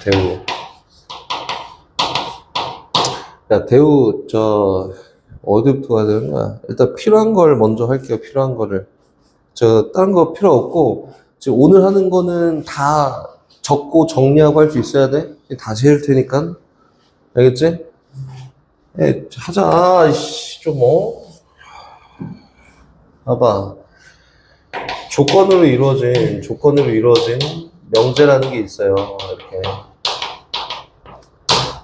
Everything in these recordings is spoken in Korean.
대우. 야, 대우, 어디부터 가야 되나? 일단 필요한 걸 먼저 할게요, 필요한 거를. 다른 거 필요 없고, 지금 오늘 하는 거는 다 적고 정리하고 할 수 있어야 돼. 다시 해줄 테니까. 알겠지? 하자. 이씨, 봐봐. 조건으로 이루어진 명제라는 게 있어요. 이렇게.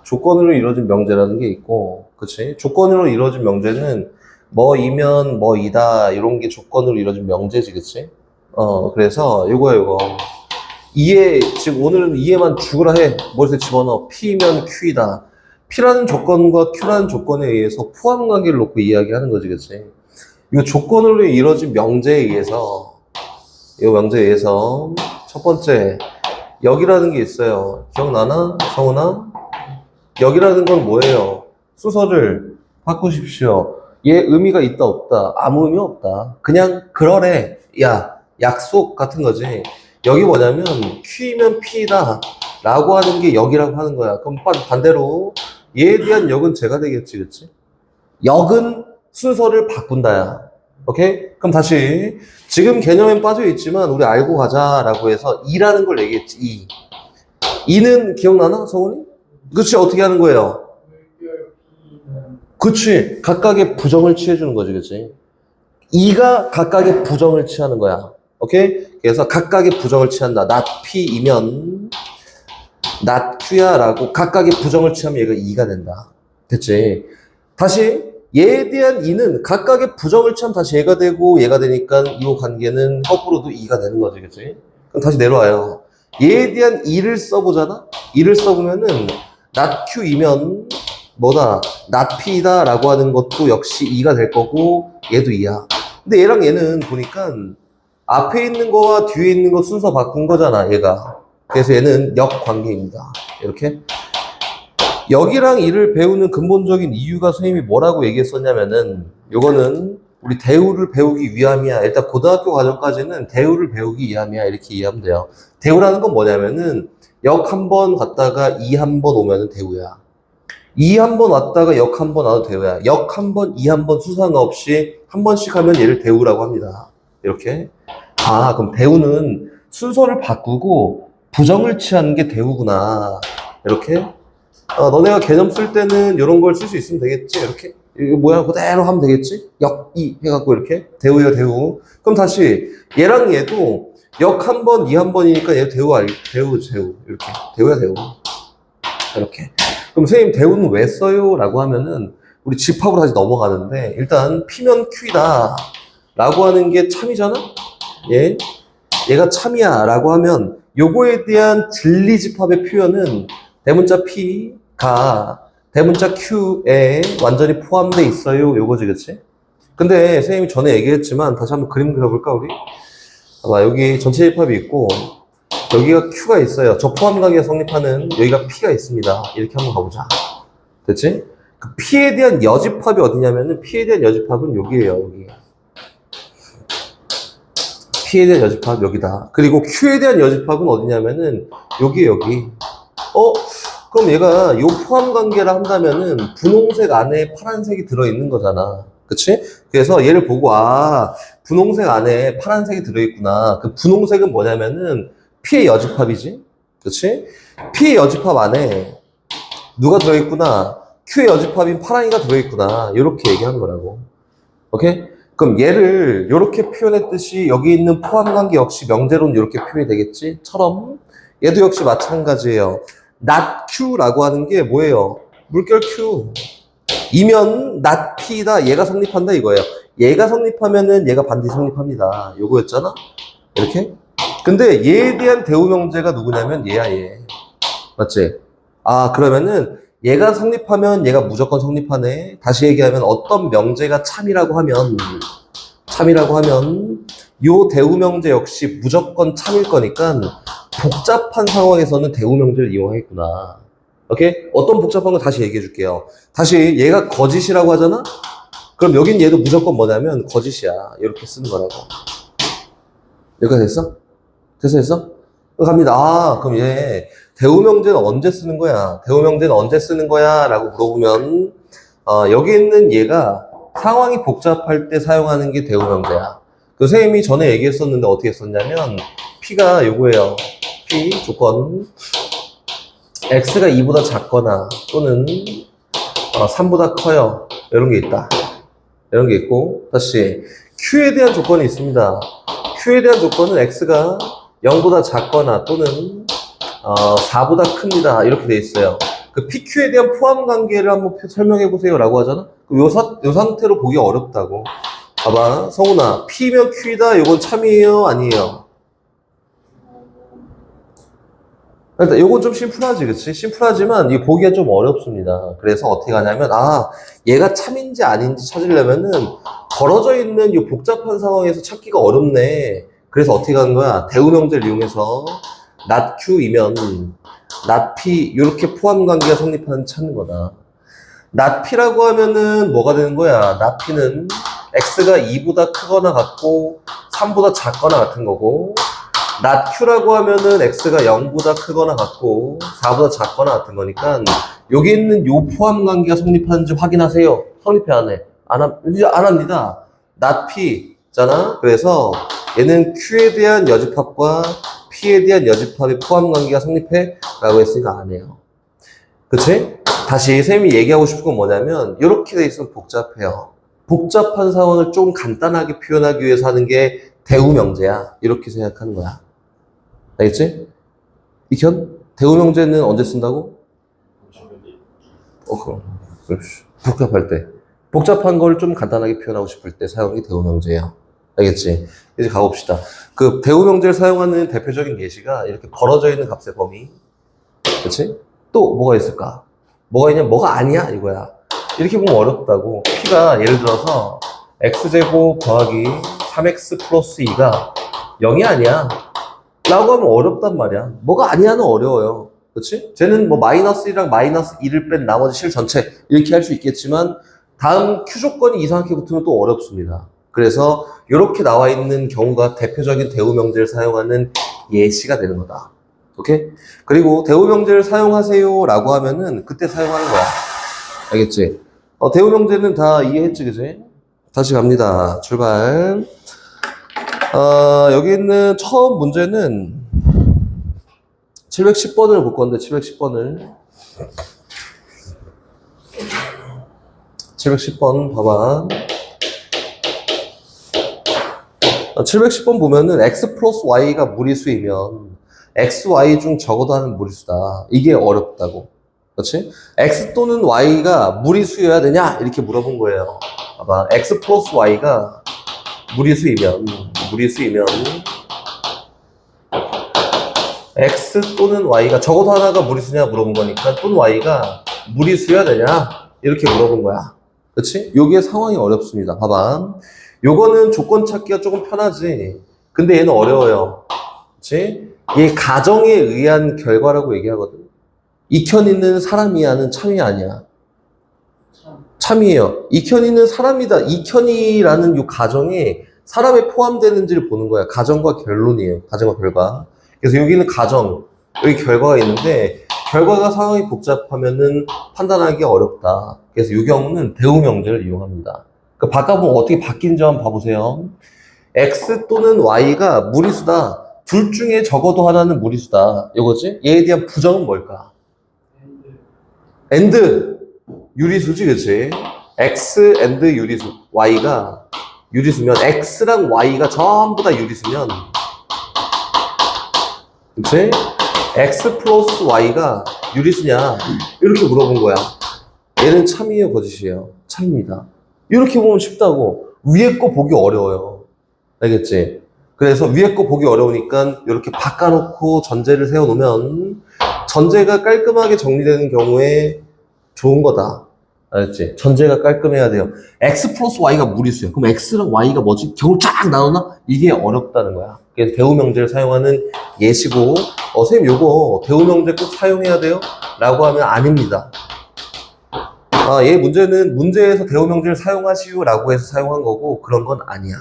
조건으로 이루어진 명제라는 게 있고, 그치? 조건으로 이루어진 명제는 뭐이면 뭐이다, 이런 게 조건으로 이루어진 명제지, 그치? 그래서 요거. 지금 오늘은 이해만 죽으라 해. 머릿속에 집어넣어. P면 Q이다. P라는 조건과 Q라는 조건에 의해서 포함 관계를 놓고 이야기하는 거지, 그치? 이 조건으로 이루어진 명제에 의해서, 첫 번째, 여기라는 게 있어요. 기억나나? 성훈아? 여기라는 건 뭐예요? 순서를 바꾸십시오. 얘 의미가 있다, 없다? 아무 의미 없다. 그냥 그러래. 야, 약속 같은 거지. 여기 뭐냐면 Q이면 P다 라고 하는 게 여기라고 하는 거야. 그럼 반대로 얘에 대한 역은 제가 되겠지, 그치? 역은 순서를 바꾼다야. 오케이? 그럼 다시 지금 개념엔 빠져 있지만 우리 알고 가자라고 해서 2라는 걸 얘기했지. 2는 기억나나, 성훈이? 그치, 어떻게 하는 거예요? 그치, 각각의 부정을 취해주는 거지, 그치? 2가 각각의 부정을 취하는 거야. 오케이? 그래서 각각의 부정을 취한다. not P이면 not Q야 라고 각각의 부정을 취하면 얘가 2가 된다. 됐지? 다시 얘에 대한 2는 각각의 부정을 취하면 다시 얘가 되고 얘가 되니까 이 관계는 거꾸로도 2가 되는 거지, 그치? 그럼 다시 내려와요. 얘에 대한 2를 써보잖아? 2를 써보면은 not Q이면 뭐다? not P다 라고 하는 것도 역시 2가 될 거고 얘도 2야. 근데 얘랑 얘는 보니까 앞에 있는 거와 뒤에 있는 거 순서 바꾼 거잖아, 얘가. 그래서 얘는 역관계입니다. 이렇게. 역이랑 이를 배우는 근본적인 이유가 선생님이 뭐라고 얘기했었냐면은 요거는 우리 대우를 배우기 위함이야. 일단 고등학교 과정까지는 대우를 배우기 위함이야. 이렇게 이해하면 돼요. 대우라는 건 뭐냐면은 역 한 번 갔다가 이 한 번 오면은 대우야. 이 한 번 왔다가 역 한 번 와도 대우야. 역 한 번, 이 한 번 수상 없이 한 번씩 하면 얘를 대우라고 합니다. 이렇게. 그럼 대우는 순서를 바꾸고 부정을 취하는 게 대우구나. 이렇게. 너네가 개념 쓸 때는 이런 걸 쓸 수 있으면 되겠지. 이렇게. 이거 모양 그대로 하면 되겠지. 역, 이 해갖고 이렇게. 대우야, 대우. 그럼 다시 얘랑 얘도 역 한 번, 이 한 번이니까 얘 대우. 이렇게. 대우야, 대우. 이렇게. 그럼 선생님 대우는 왜 써요? 라고 하면은 우리 집합으로 다시 넘어가는데 일단 P면 Q이다 라고 하는 게 참이잖아? 얘가 참이야 라고 하면 요거에 대한 진리집합의 표현은 대문자 P가 대문자 Q에 완전히 포함되어 있어요. 요거지, 그치? 근데 선생님이 전에 얘기했지만 다시 한번 그림 그려볼까, 우리? 봐봐, 여기 전체 집합이 있고 여기가 Q가 있어요. 저 포함관계가 성립하는 여기가 P가 있습니다. 이렇게 한번 가보자. 됐지? 그 P에 대한 여집합이 어디냐면은 P에 대한 여집합은 여기에요. 여기. P에 대한 여집합 여기다. 그리고 Q에 대한 여집합은 어디냐면은 여기. 그럼 얘가 요 포함관계를 한다면은 분홍색 안에 파란색이 들어있는 거잖아. 그치? 그래서 얘를 보고 분홍색 안에 파란색이 들어있구나. 그 분홍색은 뭐냐면은 P의 여집합이지? 그치? P의 여집합 안에 누가 들어있구나? Q의 여집합인 파랑이가 들어있구나. 이렇게 얘기하는 거라고. 오케이? 그럼 얘를 이렇게 표현했듯이 여기 있는 포함관계 역시 명제로는 이렇게 표현이 되겠지? 처럼 얘도 역시 마찬가지예요. not Q라고 하는 게 뭐예요? 물결 Q. 이면 not P다. 얘가 성립한다 이거예요. 얘가 성립하면은 얘가 반드시 성립합니다. 요거였잖아? 이렇게? 근데 얘에 대한 대우 명제가 누구냐면 얘야, 얘. 맞지? 그러면은 얘가 성립하면 얘가 무조건 성립하네. 다시 얘기하면 어떤 명제가 참이라고 하면 요 대우 명제 역시 무조건 참일 거니까 복잡한 상황에서는 대우 명제를 이용하겠구나. 오케이? 어떤 복잡한 거 다시 얘기해 줄게요. 다시 얘가 거짓이라고 하잖아? 그럼 여긴 얘도 무조건 뭐냐면 거짓이야. 이렇게 쓰는 거라고. 여기가 됐어? 됐어? 갑니다. 아, 그럼 얘 대우명제는 언제 쓰는 거야? 대우명제는 언제 쓰는 거야? 라고 물어보면 여기 있는 얘가 상황이 복잡할 때 사용하는 게 대우명제야. 그 선생님이 전에 얘기했었는데 어떻게 썼냐면 P가 요거예요. P 조건 X가 2보다 작거나 또는 3보다 커요. 이런 게 있다. 이런 게 있고 다시 Q에 대한 조건이 있습니다. Q에 대한 조건은 X가 0보다 작거나 또는 4보다 큽니다. 이렇게 돼 있어요. 그 PQ에 대한 포함 관계를 한번 설명해 보세요 라고 하잖아. 요 상태로 보기 어렵다고. 봐봐, 성훈아, P면 Q이다. 이건 참이에요? 아니에요? 일단 요건 좀 심플하지, 그치? 심플하지만 이 보기가 좀 어렵습니다. 그래서 어떻게 하냐면 얘가 참인지 아닌지 찾으려면은 벌어져 있는 이 복잡한 상황에서 찾기가 어렵네. 그래서 어떻게 하는 거야? 대우명제를 이용해서 not Q이면 not P 이렇게 포함 관계가 성립하는 찾는 거다. not P라고 하면은 뭐가 되는 거야? not P는 X가 2보다 크거나 같고 3보다 작거나 같은 거고 not Q라고 하면은 X가 0보다 크거나 같고 4보다 작거나 같은 거니까 여기 있는 요 포함 관계가 성립하는지 확인하세요. 성립해 안 해? 안 합니다. not P잖아. 그래서 얘는 Q에 대한 여집합과 P에 대한 여집합의 포함 관계가 성립해? 라고 했으니까 안 해요. 그치? 다시 쌤이 얘기하고 싶은 건 뭐냐면 이렇게 돼 있으면 복잡해요. 복잡한 상황을 좀 간단하게 표현하기 위해서 하는 게 대우명제야. 이렇게 생각하는 거야. 알겠지? 이현? 대우명제는 언제 쓴다고? 그럼. 복잡할 때. 복잡한 걸 좀 간단하게 표현하고 싶을 때 사용이 대우명제예요. 알겠지? 이제 가봅시다. 그 대우명제를 사용하는 대표적인 예시가 이렇게 벌어져 있는 값의 범위. 그치? 또 뭐가 있을까? 뭐가 있냐? 뭐가 아니야? 이거야. 이렇게 보면 어렵다고. P가 예를 들어서 x제곱 더하기 3x 플러스 2가 0이 아니야. 라고 하면 어렵단 말이야. 뭐가 아니야는 어려워요. 그렇지? 쟤는 뭐 마이너스 1이랑 마이너스 2를 뺀 나머지 실 전체 이렇게 할 수 있겠지만 다음 Q 조건이 이상하게 붙으면 또 어렵습니다. 그래서 이렇게 나와 있는 경우가 대표적인 대우명제를 사용하는 예시가 되는 거다. 오케이? 그리고 대우명제를 사용하세요 라고 하면은 그때 사용하는 거야. 알겠지? 대우명제는 다 이해했지, 그지? 다시 갑니다. 출발. 여기 있는 처음 문제는 710번을 볼 건데, 710번을. 710번 봐봐. 710번 보면은 x 플러스 y가 무리수이면 x, y 중 적어도 하는 무리수다. 이게 어렵다고. 그렇지? x 또는 y가 무리수여야 되냐? 이렇게 물어본 거예요. 봐봐. x 플러스 y가 무리수이면 x 또는 y가 적어도 하나가 무리수냐 물어본 거니까 또는 y가 무리수여야 되냐? 이렇게 물어본 거야. 그렇지? 여기에 상황이 어렵습니다. 봐봐. 요거는 조건 찾기가 조금 편하지. 근데 얘는 어려워요. 그렇지? 얘 가정에 의한 결과라고 얘기하거든. 익현이는 사람이야는 참이 아니야. 참이에요. 익현이는 사람이다. 익현이라는 요 가정이 사람에 포함되는지를 보는 거야. 가정과 결론이에요. 가정과 결과. 그래서 여기는 가정, 여기 결과가 있는데 결과가 상황이 복잡하면은 판단하기 어렵다. 그래서 이 경우는 대우명제를 이용합니다. 그 바꿔보면 어떻게 바뀐지 한번 봐보세요. x 또는 y가 무리수다. 둘 중에 적어도 하나는 무리수다. 이거지? 얘에 대한 부정은 뭘까? and 유리수지, 그치? x and 유리수. y가 유리수면 x랑 y가 전부 다 유리수면 그치? x 플러스 y가 유리수냐? 이렇게 물어본 거야. 얘는 참이에요, 거짓이에요? 참입니다. 이렇게 보면 쉽다고. 위에 거 보기 어려워요. 알겠지? 그래서 위에 거 보기 어려우니까 이렇게 바꿔놓고 전제를 세워놓으면 전제가 깔끔하게 정리되는 경우에 좋은 거다. 알겠지? 전제가 깔끔해야 돼요. x 플러스 y가 무리수야. 그럼 x랑 y가 뭐지? 경우 쫙 나오나? 이게 어렵다는 거야. 그래서 대우명제를 사용하는 예시고, 선생님 요거 대우명제 꼭 사용해야 돼요? 라고 하면 아닙니다. 얘 문제는 문제에서 대우명제를 사용하시오 라고 해서 사용한 거고 그런 건 아니야.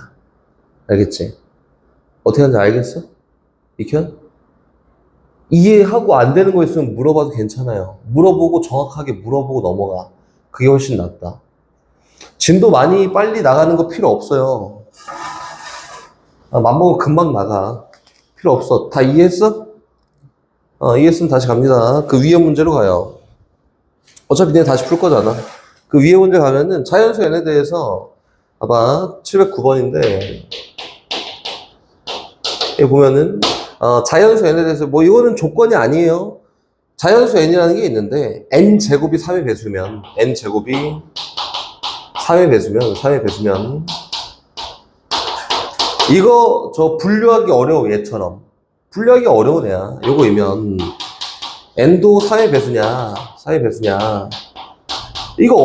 알겠지? 어떻게 하는지 알겠어? 익현? 이해하고 안 되는 거 있으면 물어봐도 괜찮아요. 물어보고 정확하게 물어보고 넘어가. 그게 훨씬 낫다. 진도 많이 빨리 나가는 거 필요 없어요. 맘먹으면 금방 나가. 필요 없어. 다 이해했어? 이해했으면 다시 갑니다. 그 위에 문제로 가요. 어차피 내가 다시 풀 거잖아. 그 위에 문제 가면은 자연수 n에 대해서 봐봐. 709번인데 여기 보면은 자연수 n에 대해서 뭐 이거는 조건이 아니에요. 자연수 n이라는 게 있는데 n제곱이 3의 배수면 n제곱이 3의 배수면 이거 저 분류하기 어려워. 얘처럼 분류하기 어려운 애야. 요거이면 n도 3의 배수냐 4의 배수냐 이거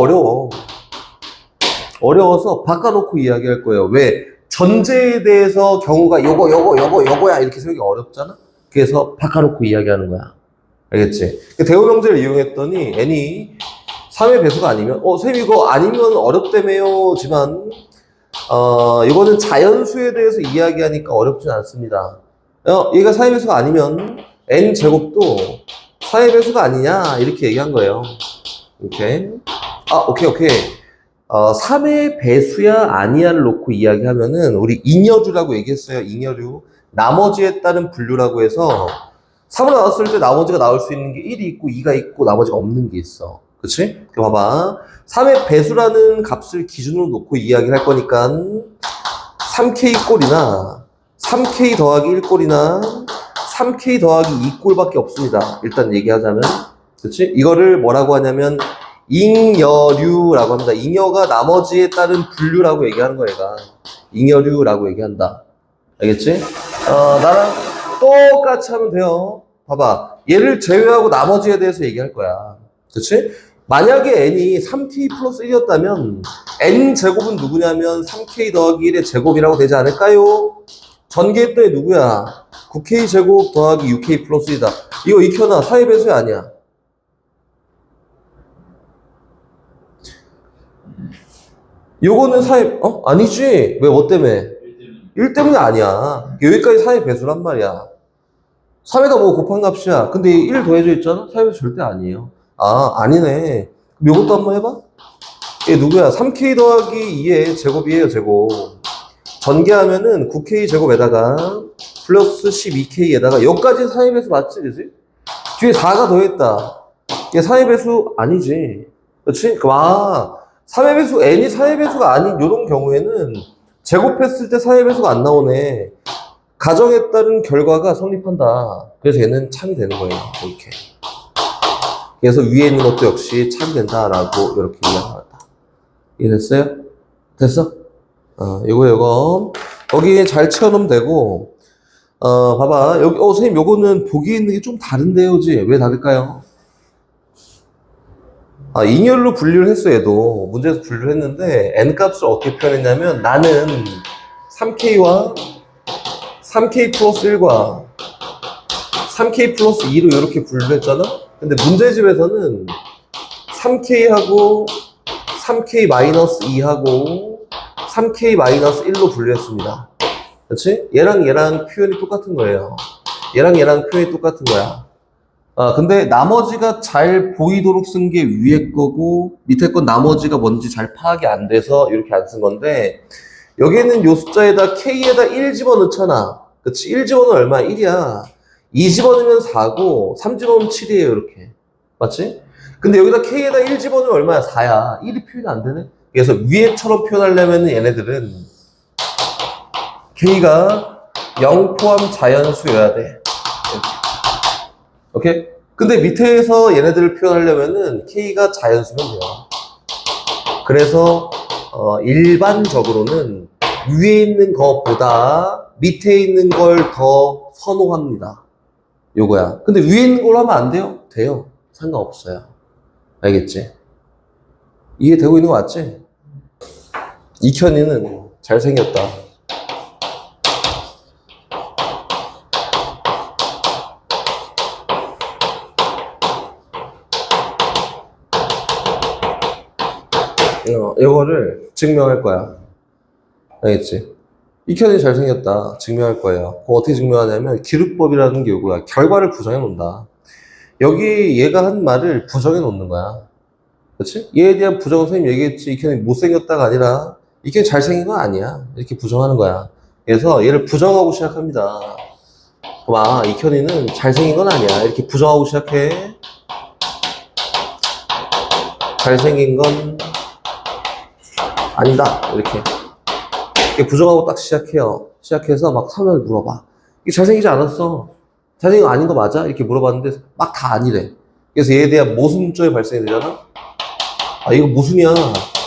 어려워서 바꿔놓고 이야기할 거예요. 왜? 전제에 대해서 경우가 요거야 이렇게 세우기 어렵잖아. 그래서 바꿔놓고 이야기하는 거야. 알겠지? 대우명제를 이용했더니 n이 3의 배수가 아니면 쌤 이거 아니면 어렵다며요지만 이거는 자연수에 대해서 이야기하니까 어렵진 않습니다. 얘가 4의 배수가 아니면 n제곱도 4의 배수가 아니냐 이렇게 얘기한 거예요. 오케이. 오케이. 3의 배수야 아니야를 놓고 이야기하면은 우리 잉여류라고 얘기했어요. 잉여류. 나머지에 따른 분류라고 해서 3으로 나왔을 때 나머지가 나올 수 있는 게 1이 있고 2가 있고 나머지가 없는 게 있어. 그치? 봐봐. 3의 배수라는 값을 기준으로 놓고 이야기를 할 거니까 3K 꼴이나 3K 더하기 1꼴이나 3K 더하기 2꼴밖에 없습니다. 일단 얘기하자면. 그치? 이거를 뭐라고 하냐면 잉여류라고 합니다. 잉여가 나머지에 따른 분류라고 얘기하는 거야, 얘가. 잉여류라고 얘기한다. 알겠지? 나랑 똑같이 하면 돼요. 봐봐. 얘를 제외하고 나머지에 대해서 얘기할 거야. 그치? 만약에 n이 3k 플러스 1이었다면 n제곱은 누구냐면 3k 더하기 1의 제곱이라고 되지 않을까요? 전개했더니 누구야? 9k 제곱 더하기 6k 플러스 1이다. 이거 익혀놔. 4의 배수야 아니야? 요거는 4의 아니지. 왜? 뭐 때문에? 1 때문에 아니야. 여기까지 4의 배수란 말이야. 3에다 뭐 곱한 값이야. 근데 1 더해져 있잖아? 4의 배수 절대 아니에요. 아니네. 그럼 요것도 한번 해봐. 얘 누구야? 3k 더하기 2의 제곱이에요, 제곱. 전개하면은 9k 제곱에다가 플러스 12k에다가 여기까지 4의 배수 맞지, 그지? 뒤에 4가 더했다. 얘 4의 배수 아니지. 그렇지? 그럼 3의 배수, n이 4의 배수가 아닌 요런 경우에는 제곱했을 때 4의 배수가 안 나오네. 가정에 따른 결과가 성립한다. 그래서 얘는 참이 되는 거예요. 이렇게. 그래서 위에 있는 것도 역시 참이 된다라고 이렇게 이해합니다. 이해됐어요? 됐어? 요거. 거기에 잘 채워놓으면 되고, 봐봐. 여기, 선생님, 요거는 보기에 있는 게 좀 다른데요, 지? 왜 다를까요? 잉여로 분류를 했어, 얘도. 문제에서 분류를 했는데, n 값을 어떻게 표현했냐면, 나는 3k와 3k 플러스 1과 3k 플러스 2로 이렇게 분류를 했잖아? 근데 문제집에서는 3k하고 3k 마이너스 2하고 3k 마이너스 1로 분류했습니다. 그렇지? 얘랑 표현이 똑같은 거예요. 얘랑 표현이 똑같은 거야. 근데 나머지가 잘 보이도록 쓴 게 위에 거고 밑에 건 나머지가 뭔지 잘 파악이 안 돼서 이렇게 안 쓴 건데 여기는 요 숫자에다 k에다 1 집어넣잖아. 그치? 1 집어넣으면 얼마야? 1이야. 2 집어넣으면 4고 3 집어넣으면 7이에요. 이렇게. 맞지? 근데 여기다 k에다 1 집어넣으면 얼마야? 4야. 1이 표현이 안 되네? 그래서 위에처럼 표현하려면 얘네들은 k가 0 포함 자연수여야 돼. 오케이? 근데 밑에서 얘네들을 표현하려면은 k가 자연수면 돼요. 그래서 일반적으로는 위에 있는 것보다 밑에 있는 걸 더 선호합니다. 요거야. 근데 위에 있는 걸 하면 안 돼요? 돼요. 상관없어요. 알겠지? 이해되고 있는 거 맞지? 이현이는 잘생겼다. 이거를 증명할 거야. 알겠지? 이현이 잘생겼다. 증명할 거예요. 그거 어떻게 증명하냐면 기루법이라는 게 이거야. 결과를 부정해 놓는다. 여기 얘가 한 말을 부정해 놓는 거야. 그렇지? 얘에 대한 부정은 선생님 얘기했지. 이현이 못생겼다가 아니라 이현이 잘생긴 건 아니야. 이렇게 부정하는 거야. 그래서 얘를 부정하고 시작합니다. 와, 이현이는 잘생긴 건 아니야. 이렇게 부정하고 시작해. 잘생긴 건 아니다. 이렇게 부정하고 딱 시작해요. 시작해서 막 사람을 물어봐. 이게 잘생기지 않았어. 잘생긴 거 아닌 거 맞아? 이렇게 물어봤는데 막 다 아니래. 그래서 얘에 대한 모순점이 발생이 되잖아? 아, 이거 모순이야.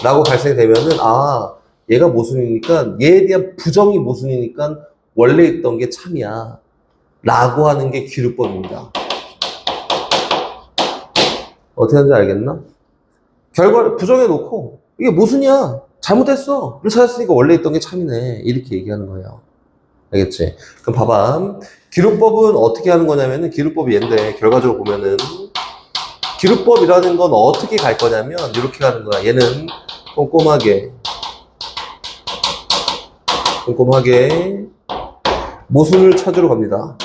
라고 발생이 되면은, 아, 얘가 모순이니까, 얘에 대한 부정이 모순이니까 원래 있던 게 참이야. 라고 하는 게 기류법입니다. 어떻게 하는지 알겠나? 결과를 부정해놓고, 이게 모순이야. 잘못했어. 를 찾았으니까 원래 있던 게 참이네. 이렇게 얘기하는 거예요. 알겠지? 그럼 봐봐. 기루법은 어떻게 하는 거냐면은, 기루법이 얘인데, 결과적으로 보면은, 기루법이라는 건 어떻게 갈 거냐면, 이렇게 가는 거야. 얘는 꼼꼼하게 모순을 찾으러 갑니다.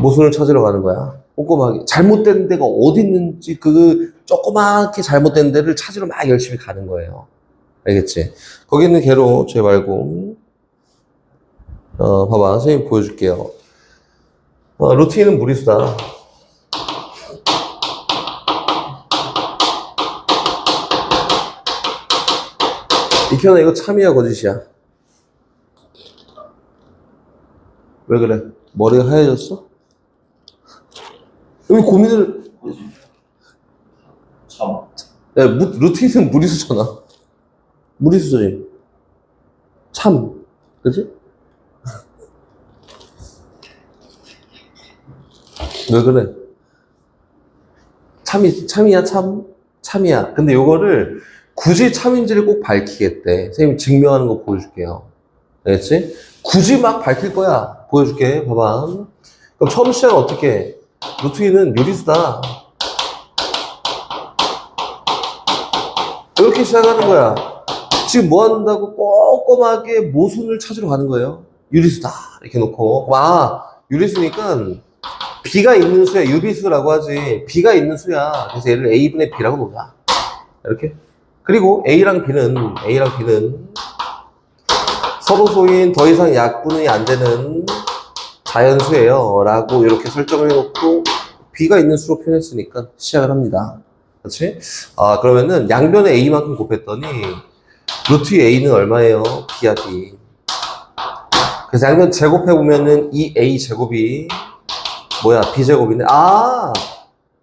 모순을 찾으러 가는 거야. 꼼꼼하게. 잘못된 데가 어디 있는지 그 조그맣게 잘못된 데를 찾으러 막 열심히 가는 거예요. 알겠지? 거기 있는 개로 쟤 말고 봐봐. 선생님 보여줄게요. 루틴은 무리수다. 이현아 이거 참이야 거짓이야? 왜 그래? 머리가 하얘졌어? 왜 고민을 참. 야, 루틴은 무리수잖아. 무리수지. 참. 그치? 왜 그래? 참이야, 참? 참이야. 근데 요거를 굳이 참인지를 꼭 밝히겠대. 선생님 증명하는 거 보여줄게요. 알겠지? 굳이 막 밝힐 거야. 보여줄게. 봐봐. 그럼 처음 시작은 어떻게 해? 루트인은 유리수다. 이렇게 시작하는 거야. 지금 뭐 한다고 꼼꼼하게 모순을 찾으러 가는 거예요. 유리수다. 이렇게 놓고. 와, 유리수니까 B가 있는 수야. 유비수라고 하지. B가 있는 수야. 그래서 얘를 A분의 B라고 놓자. 이렇게. 그리고 A랑 B는 서로 소인 더 이상 약분이 안 되는 자연수예요. 라고 이렇게 설정을 해놓고 B가 있는 수로 표현했으니까 시작을 합니다. 그렇지? 아, 그러면은 양변에 A만큼 곱했더니 루트 A는 얼마예요? B야, B. 그래서 양변 제곱해보면은 이 A 제곱이 뭐야? B 제곱이네. 아!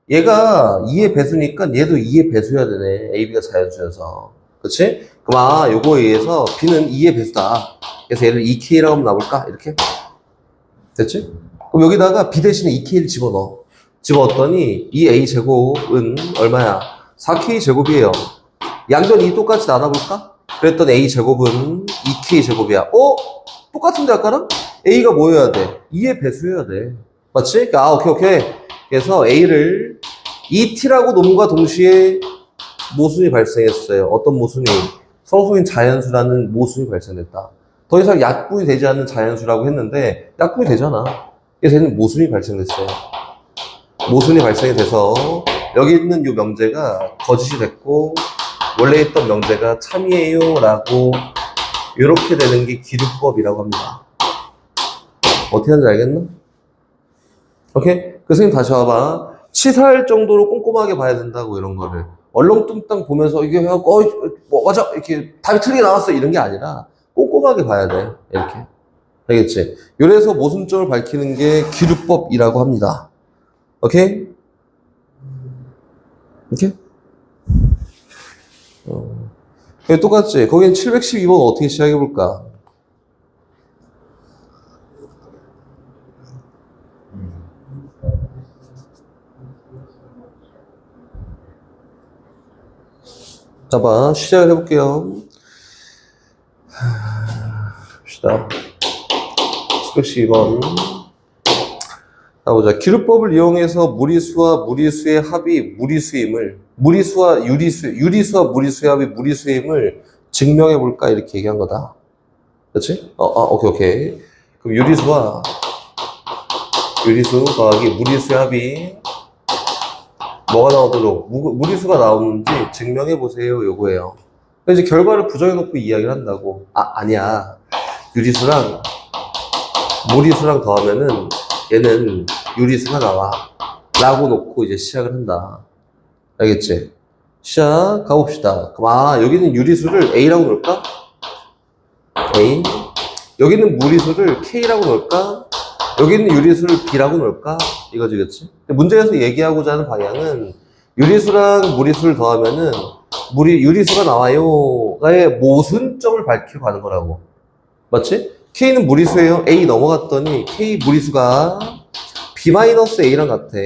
얘가 2의 배수니까 얘도 2의 배수여야 되네. AB가 자연수여서. 그치? 그럼 요거에 의해서 B는 2의 배수다. 그래서 얘를 2K라고 한번 놔볼까? 이렇게. 됐지? 그럼 여기다가 B 대신에 2K를 집어넣어. 집어넣었더니 이 A 제곱은 얼마야? 4K 제곱이에요. 양변 2 똑같이 나눠볼까? 그랬더니 A 제곱은 2K 제곱이야. 똑같은데 아까랑? A가 뭐여야 돼? 2의 배수여야 돼. 맞지? 오케이. 그래서 A를 2T라고 놈과 동시에 모순이 발생했어요. 어떤 모순이? 서로소인 자연수라는 모순이 발생됐다. 더 이상 약분이 되지 않는 자연수라고 했는데 약분이 되잖아. 그래서 얘는 모순이 발생됐어요. 모순이 발생이 돼서 여기 있는 이 명제가 거짓이 됐고 원래 있던 명제가 참이에요 라고 이렇게 되는 게 기류법이라고 합니다. 어떻게 하는지 알겠나? 오케이? 그 선생님 다시 와봐. 치사할 정도로 꼼꼼하게 봐야 된다고 이런 거를. 얼렁뚱땅 보면서 이게 해갖고 뭐 맞아 이렇게 답이 틀리게 나왔어 이런 게 아니라 꼼꼼하게 봐야 돼. 이렇게. 알겠지? 이래서 모순점을 밝히는 게 기류법이라고 합니다. 오케이? 오케이? 똑같지? 거긴 712번 어떻게 시작해볼까? 봐, 시작을 해볼게요. 봅시다. 712번. 보자. 기루법을 이용해서 무리수와 무리수의 합이 무리수임을, 무리수와 유리수, 유리수와 무리수의 합이 무리수임을 증명해 볼까? 이렇게 얘기한 거다. 그렇지? 오케이. 그럼 유리수 더하기 무리수의 합이 뭐가 나오도록, 무리수가 나오는지 증명해 보세요. 요거예요. 이제 결과를 부정해 놓고 이야기를 한다고. 아니야. 유리수랑 무리수랑 더하면은 얘는 유리수가 나와. 라고 놓고 이제 시작을 한다. 알겠지? 시작 가봅시다. 그럼 여기는 유리수를 A라고 놓을까? A. 여기는 무리수를 K라고 놓을까? 여기는 유리수를 B라고 놓을까? 이거지, 그치? 문제에서 얘기하고자 하는 방향은 유리수랑 무리수를 더하면은 유리수가 나와요가의 모순점을 밝히고 가는 거라고. 맞지? K는 무리수예요. A 넘어갔더니 K 무리수가 B-A랑 같아.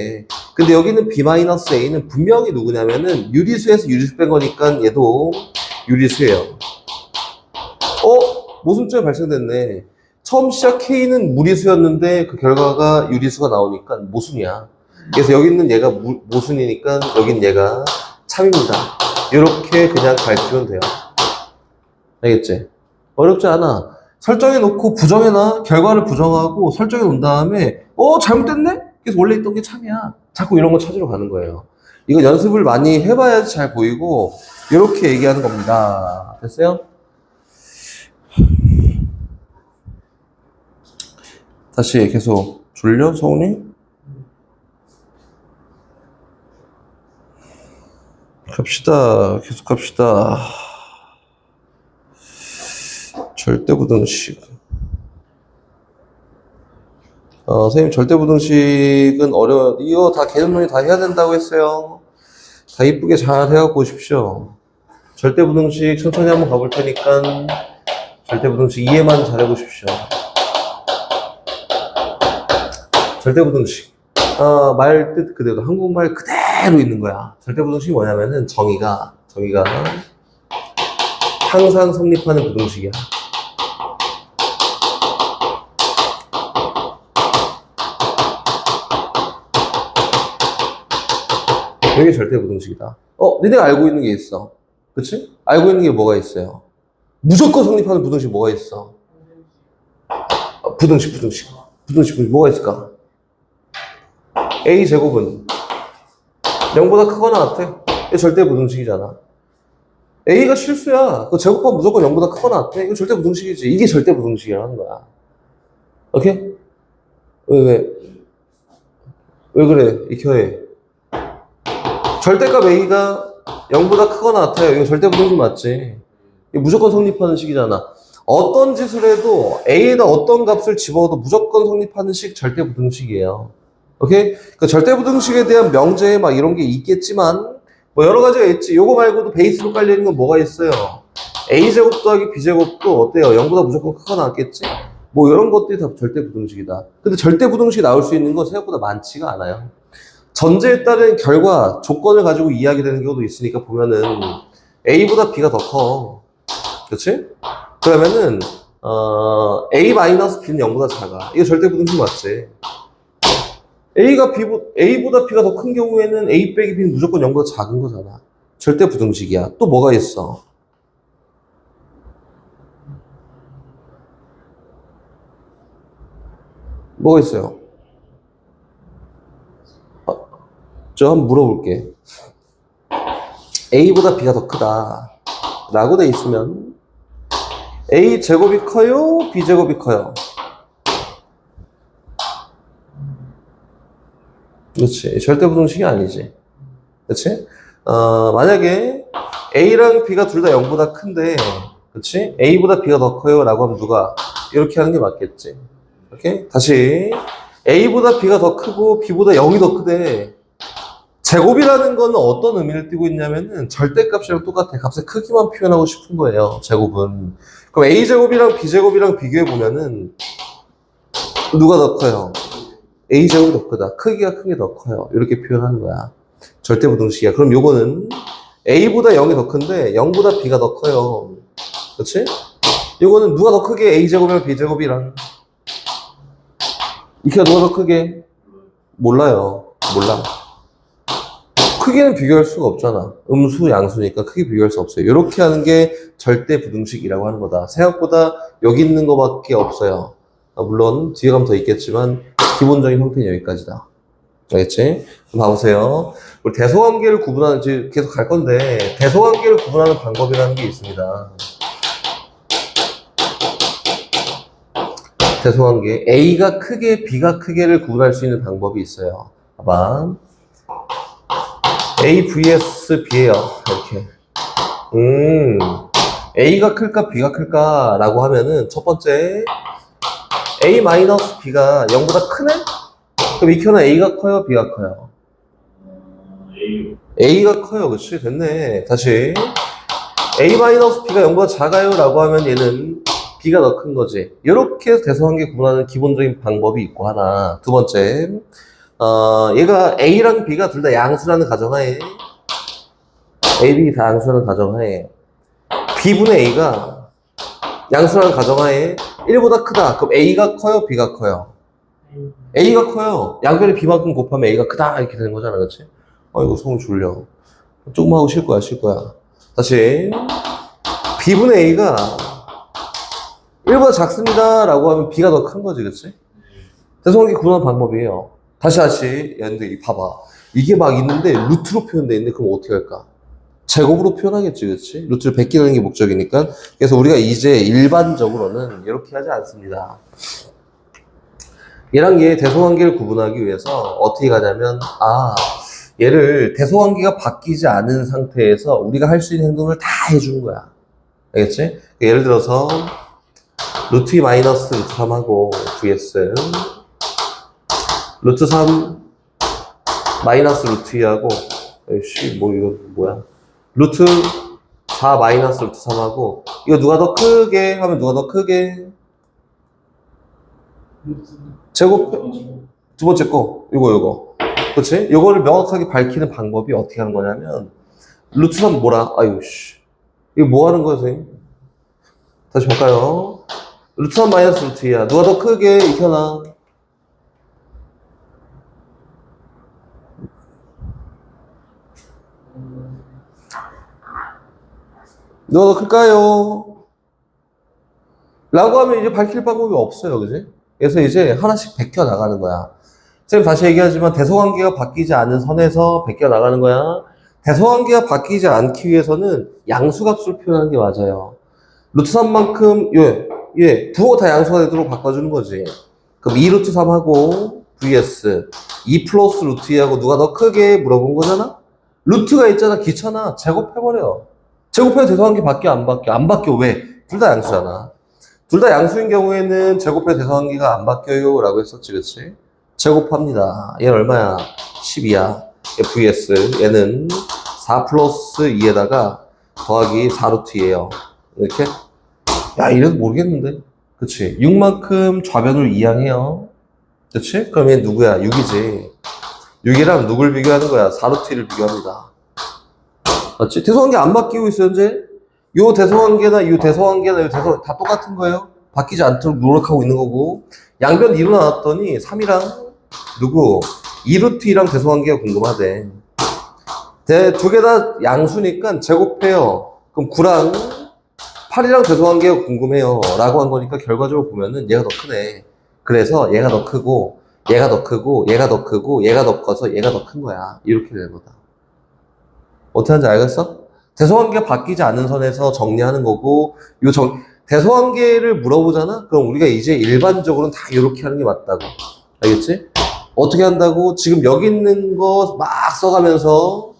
근데 여기는 B-A는 분명히 누구냐면은 유리수에서 유리수 뺀 거니까 얘도 유리수예요. 모순점이 발생됐네. 처음 시작 K는 무리수였는데 그 결과가 유리수가 나오니까 모순이야. 그래서 여기 있는 얘가 모순이니까 여긴 얘가 참입니다. 이렇게 그냥 밝히면 돼요. 알겠지? 어렵지 않아. 설정해 놓고 부정해놔. 결과를 부정하고 설정해 놓은 다음에 잘못됐네? 그래서 원래 있던 게 참이야. 자꾸 이런 거 찾으러 가는 거예요. 이거 연습을 많이 해봐야지 잘 보이고 이렇게 얘기하는 겁니다. 됐어요? 다시 계속 졸려? 서훈이? 계속 갑시다. 절대부등식. 선생님, 절대부등식은 이거 다 개념론이 다 해야 된다고 했어요. 다 이쁘게 잘 해갖고 오십시오. 절대부등식 천천히 한번 가볼 테니까 절대부등식 이해만 잘 해보십시오. 절대부등식. 말 뜻 그대로 한국말 그대로 있는 거야. 절대부등식이 뭐냐면은 정의가 항상 성립하는 부등식이야. 이게 절대부등식이다. 니네가 알고 있는 게 있어. 그치? 알고 있는 게 뭐가 있어요? 무조건 성립하는 부등식 뭐가 있어? 부등식 뭐가 있을까? A제곱은 0보다 크거나 같아. 이게 절대부등식이잖아. A가 실수야. 그 제곱하면 무조건 0보다 크거나 같아. 이거 절대부등식이지. 이게 절대부등식이라는 거야. 오케이? 왜 그래? 이켜해. 절대값 A가 0보다 크거나 같아요. 이거 절대부등식 맞지? 이거 무조건 성립하는 식이잖아. 어떤 짓을 해도 A에다 어떤 값을 집어도 무조건 성립하는 식 절대부등식이에요. 오케이? 그 절대부등식에 대한 명제 막 이런 게 있겠지만 뭐 여러 가지가 있지. 요거 말고도 베이스로 깔려있는 건 뭐가 있어요? A제곱 더하기 B제곱도 어때요? 0보다 무조건 크거나 같겠지? 뭐 이런 것들이 다 절대부등식이다. 근데 절대부등식이 나올 수 있는 건 생각보다 많지가 않아요. 전제에 따른 결과, 조건을 가지고 이야기되는 경우도 있으니까 보면은 A보다 B가 더 커. 그치? 그러면은 A-B는 0보다 작아. 이거 절대부등식 맞지? A보다 B가 더 큰 경우에는 A 빼기 B는 무조건 0보다 작은 거잖아. 절대부등식이야. 또 뭐가 있어? 뭐가 있어요? 저 한번 물어볼게. A보다 B가 더 크다 라고 돼 있으면 A제곱이 커요? B제곱이 커요? 그렇지. 절대부등식이 아니지. 그렇지? 만약에 A랑 B가 둘 다 0보다 큰데, 그렇지? A보다 B가 더 커요 라고 하면 누가 이렇게 하는 게 맞겠지. 오케이? 다시 A보다 B가 더 크고 B보다 0이 더 크대. 제곱이라는 거는 어떤 의미를 띠고 있냐면은 절대값이랑 똑같아. 값의 크기만 표현하고 싶은 거예요. 제곱은. 그럼 A제곱이랑 B제곱이랑 비교해 보면은 누가 더 커요? A제곱이 더 크다. 크기가 큰 게 더 커요. 이렇게 표현하는 거야. 절대부등식이야. 그럼 요거는 A보다 0이 더 큰데 0보다 B가 더 커요. 그렇지? 요거는 누가 더 크게 A제곱이랑 B제곱이랑 이렇게 누가 더 크게? 몰라요. 몰라. 크기는 비교할 수가 없잖아. 음수, 양수니까 크게 비교할 수 없어요. 이렇게 하는 게 절대 부등식이라고 하는 거다. 생각보다 여기 있는 거밖에 없어요. 물론 뒤에 가면 더 있겠지만 기본적인 형태는 여기까지다. 알겠지? 그럼 봐보세요. 우리 대소관계를 구분하는, 지금 계속 갈 건데 대소관계를 구분하는 방법이라는 게 있습니다. 대소관계 A가 크게 B가 크게를 구분할 수 있는 방법이 있어요. 봐봐. A vs B예요. 이렇게. A가 클까 B가 클까 라고 하면은 첫 번째 A 마이너스 B가 0보다 크네? 그럼 익혀는 A가 커요 B가 커요? A가 커요. 그치? 됐네. 다시 A 마이너스 B가 0보다 작아요 라고 하면 얘는 B가 더 큰 거지. 이렇게 해서 대소관계 구분하는 기본적인 방법이 있고 하나. 두 번째 얘가 A랑 B가 둘 다 양수라는 가정하에 A, B 다 양수라는 가정하에 B분의 A가 양수라는 가정하에 1보다 크다. 그럼 A가 커요? B가 커요? A가 커요. 양변에 B만큼 곱하면 A가 크다 이렇게 되는 거잖아. 그렇지? 이거 손 졸려. 조금 하고 쉴 거야. 쉴 거야. 다시 B분의 A가 1보다 작습니다 라고 하면 B가 더 큰 거지. 그렇지? 대소관계 구분하는 방법이에요. 다시 얘네들 봐봐. 이게 막 있는데 루트로 표현돼 있는데 그럼 어떻게 할까? 제곱으로 표현하겠지, 그렇지? 루트를 베끼는 게 목적이니까. 그래서 우리가 이제 일반적으로는 이렇게 하지 않습니다. 얘랑 얘 대소관계를 구분하기 위해서 어떻게 가냐면 얘를 대소관계가 바뀌지 않은 상태에서 우리가 할 수 있는 행동을 다 해주는 거야. 알겠지? 예를 들어서 루트 2 마이너스 루트 3하고 vs 루트 3 마이너스 루트 2하고 이거 뭐야? 루트 4 마이너스 루트 3하고 이거 누가 더 크게 하면 누가 더 크게? 제곱 두 번째 거 이거 그렇지? 이거를 명확하게 밝히는 방법이 어떻게 하는 거냐면 루트 3 뭐라? 이거 뭐 하는 거야 선생님? 다시 볼까요? 루트 3 마이너스 루트 2야. 누가 더 크게 익혀놔? 누가 더 클까요? 라고 하면 이제 밝힐 방법이 없어요. 그지? 그래서 이제 하나씩 베껴 나가는 거야. 선생님 다시 얘기하지만 대소관계가 바뀌지 않은 선에서 베껴 나가는 거야. 대소관계가 바뀌지 않기 위해서는 양수값을 표현하는 게 맞아요. 루트 3만큼 부호 다 양수가 되도록 바꿔주는 거지. 그럼 2루트 3하고 vs 2 플러스 루트 2하고 누가 더 크게 물어본 거잖아? 루트가 있잖아. 귀찮아. 제곱해버려. 제곱해도 대소관계 바뀌어 안 바뀌어? 안 바뀌어. 왜? 둘 다 양수잖아. 둘 다 양수인 경우에는 제곱해도 대소관계가 안 바뀌어요 라고 했었지. 그치? 제곱합니다. 얘는 얼마야? 12야. vs 얘는 4 플러스 2에다가 더하기 4루트 2예요. 이렇게? 야, 이래도 모르겠는데? 그치? 6만큼 좌변을 이항해요. 그치? 그럼 얘 누구야? 6이지. 6이랑 누굴 비교하는 거야? 4루트 2를 비교합니다. 맞지? 대소관계 안 바뀌고 있어요, 현재? 요 대소관계나 요 대소관계나 요 대소 다 똑같은 거예요. 바뀌지 않도록 노력하고 있는 거고. 양변 2로 나왔더니 3이랑 누구? 2루트 2랑 대소관계가 궁금하대. 두 개 다 양수니까 제곱해요. 그럼 9랑 8이랑 대소관계가 궁금해요. 라고 한 거니까 결과적으로 보면은 얘가 더 크네. 그래서 얘가 더 크고, 얘가 더 크고, 얘가 더 크고, 얘가 더 커서 얘가 더 큰 거야. 이렇게 되는 거다. 어떻게 하는지 알겠어? 대소관계가 바뀌지 않은 선에서 정리하는 거고, 대소관계를 물어보잖아? 그럼 우리가 이제 일반적으로는 다 이렇게 하는 게 맞다고. 알겠지? 어떻게 한다고? 지금 여기 있는 거 막 써가면서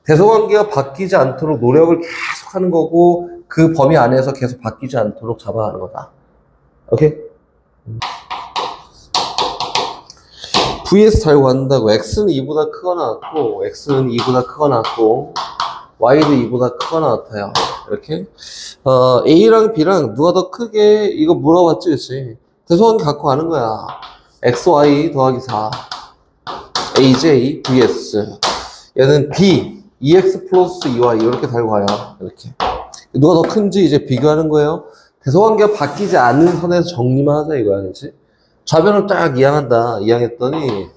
대소관계가 바뀌지 않도록 노력을 계속 하는 거고, 그 범위 안에서 계속 바뀌지 않도록 잡아가는 거다. 오케이? vs 잘 구한다고. x는 2보다 크거나 같고, x는 2보다 크거나 같고, y도 2보다 크거나 같아요. 이렇게. a랑 b랑 누가 더 크게, 이거 물어봤지, 그치? 대소관계 갖고 가는 거야. xy 더하기 4. aj vs. 얘는 b, 2x 플러스 2y. 이렇게 달고 가요. 이렇게. 누가 더 큰지 이제 비교하는 거예요. 대소관계가 바뀌지 않는 선에서 정리만 하자 이거야, 그렇지? 좌변을 딱 이항한다. 이항했더니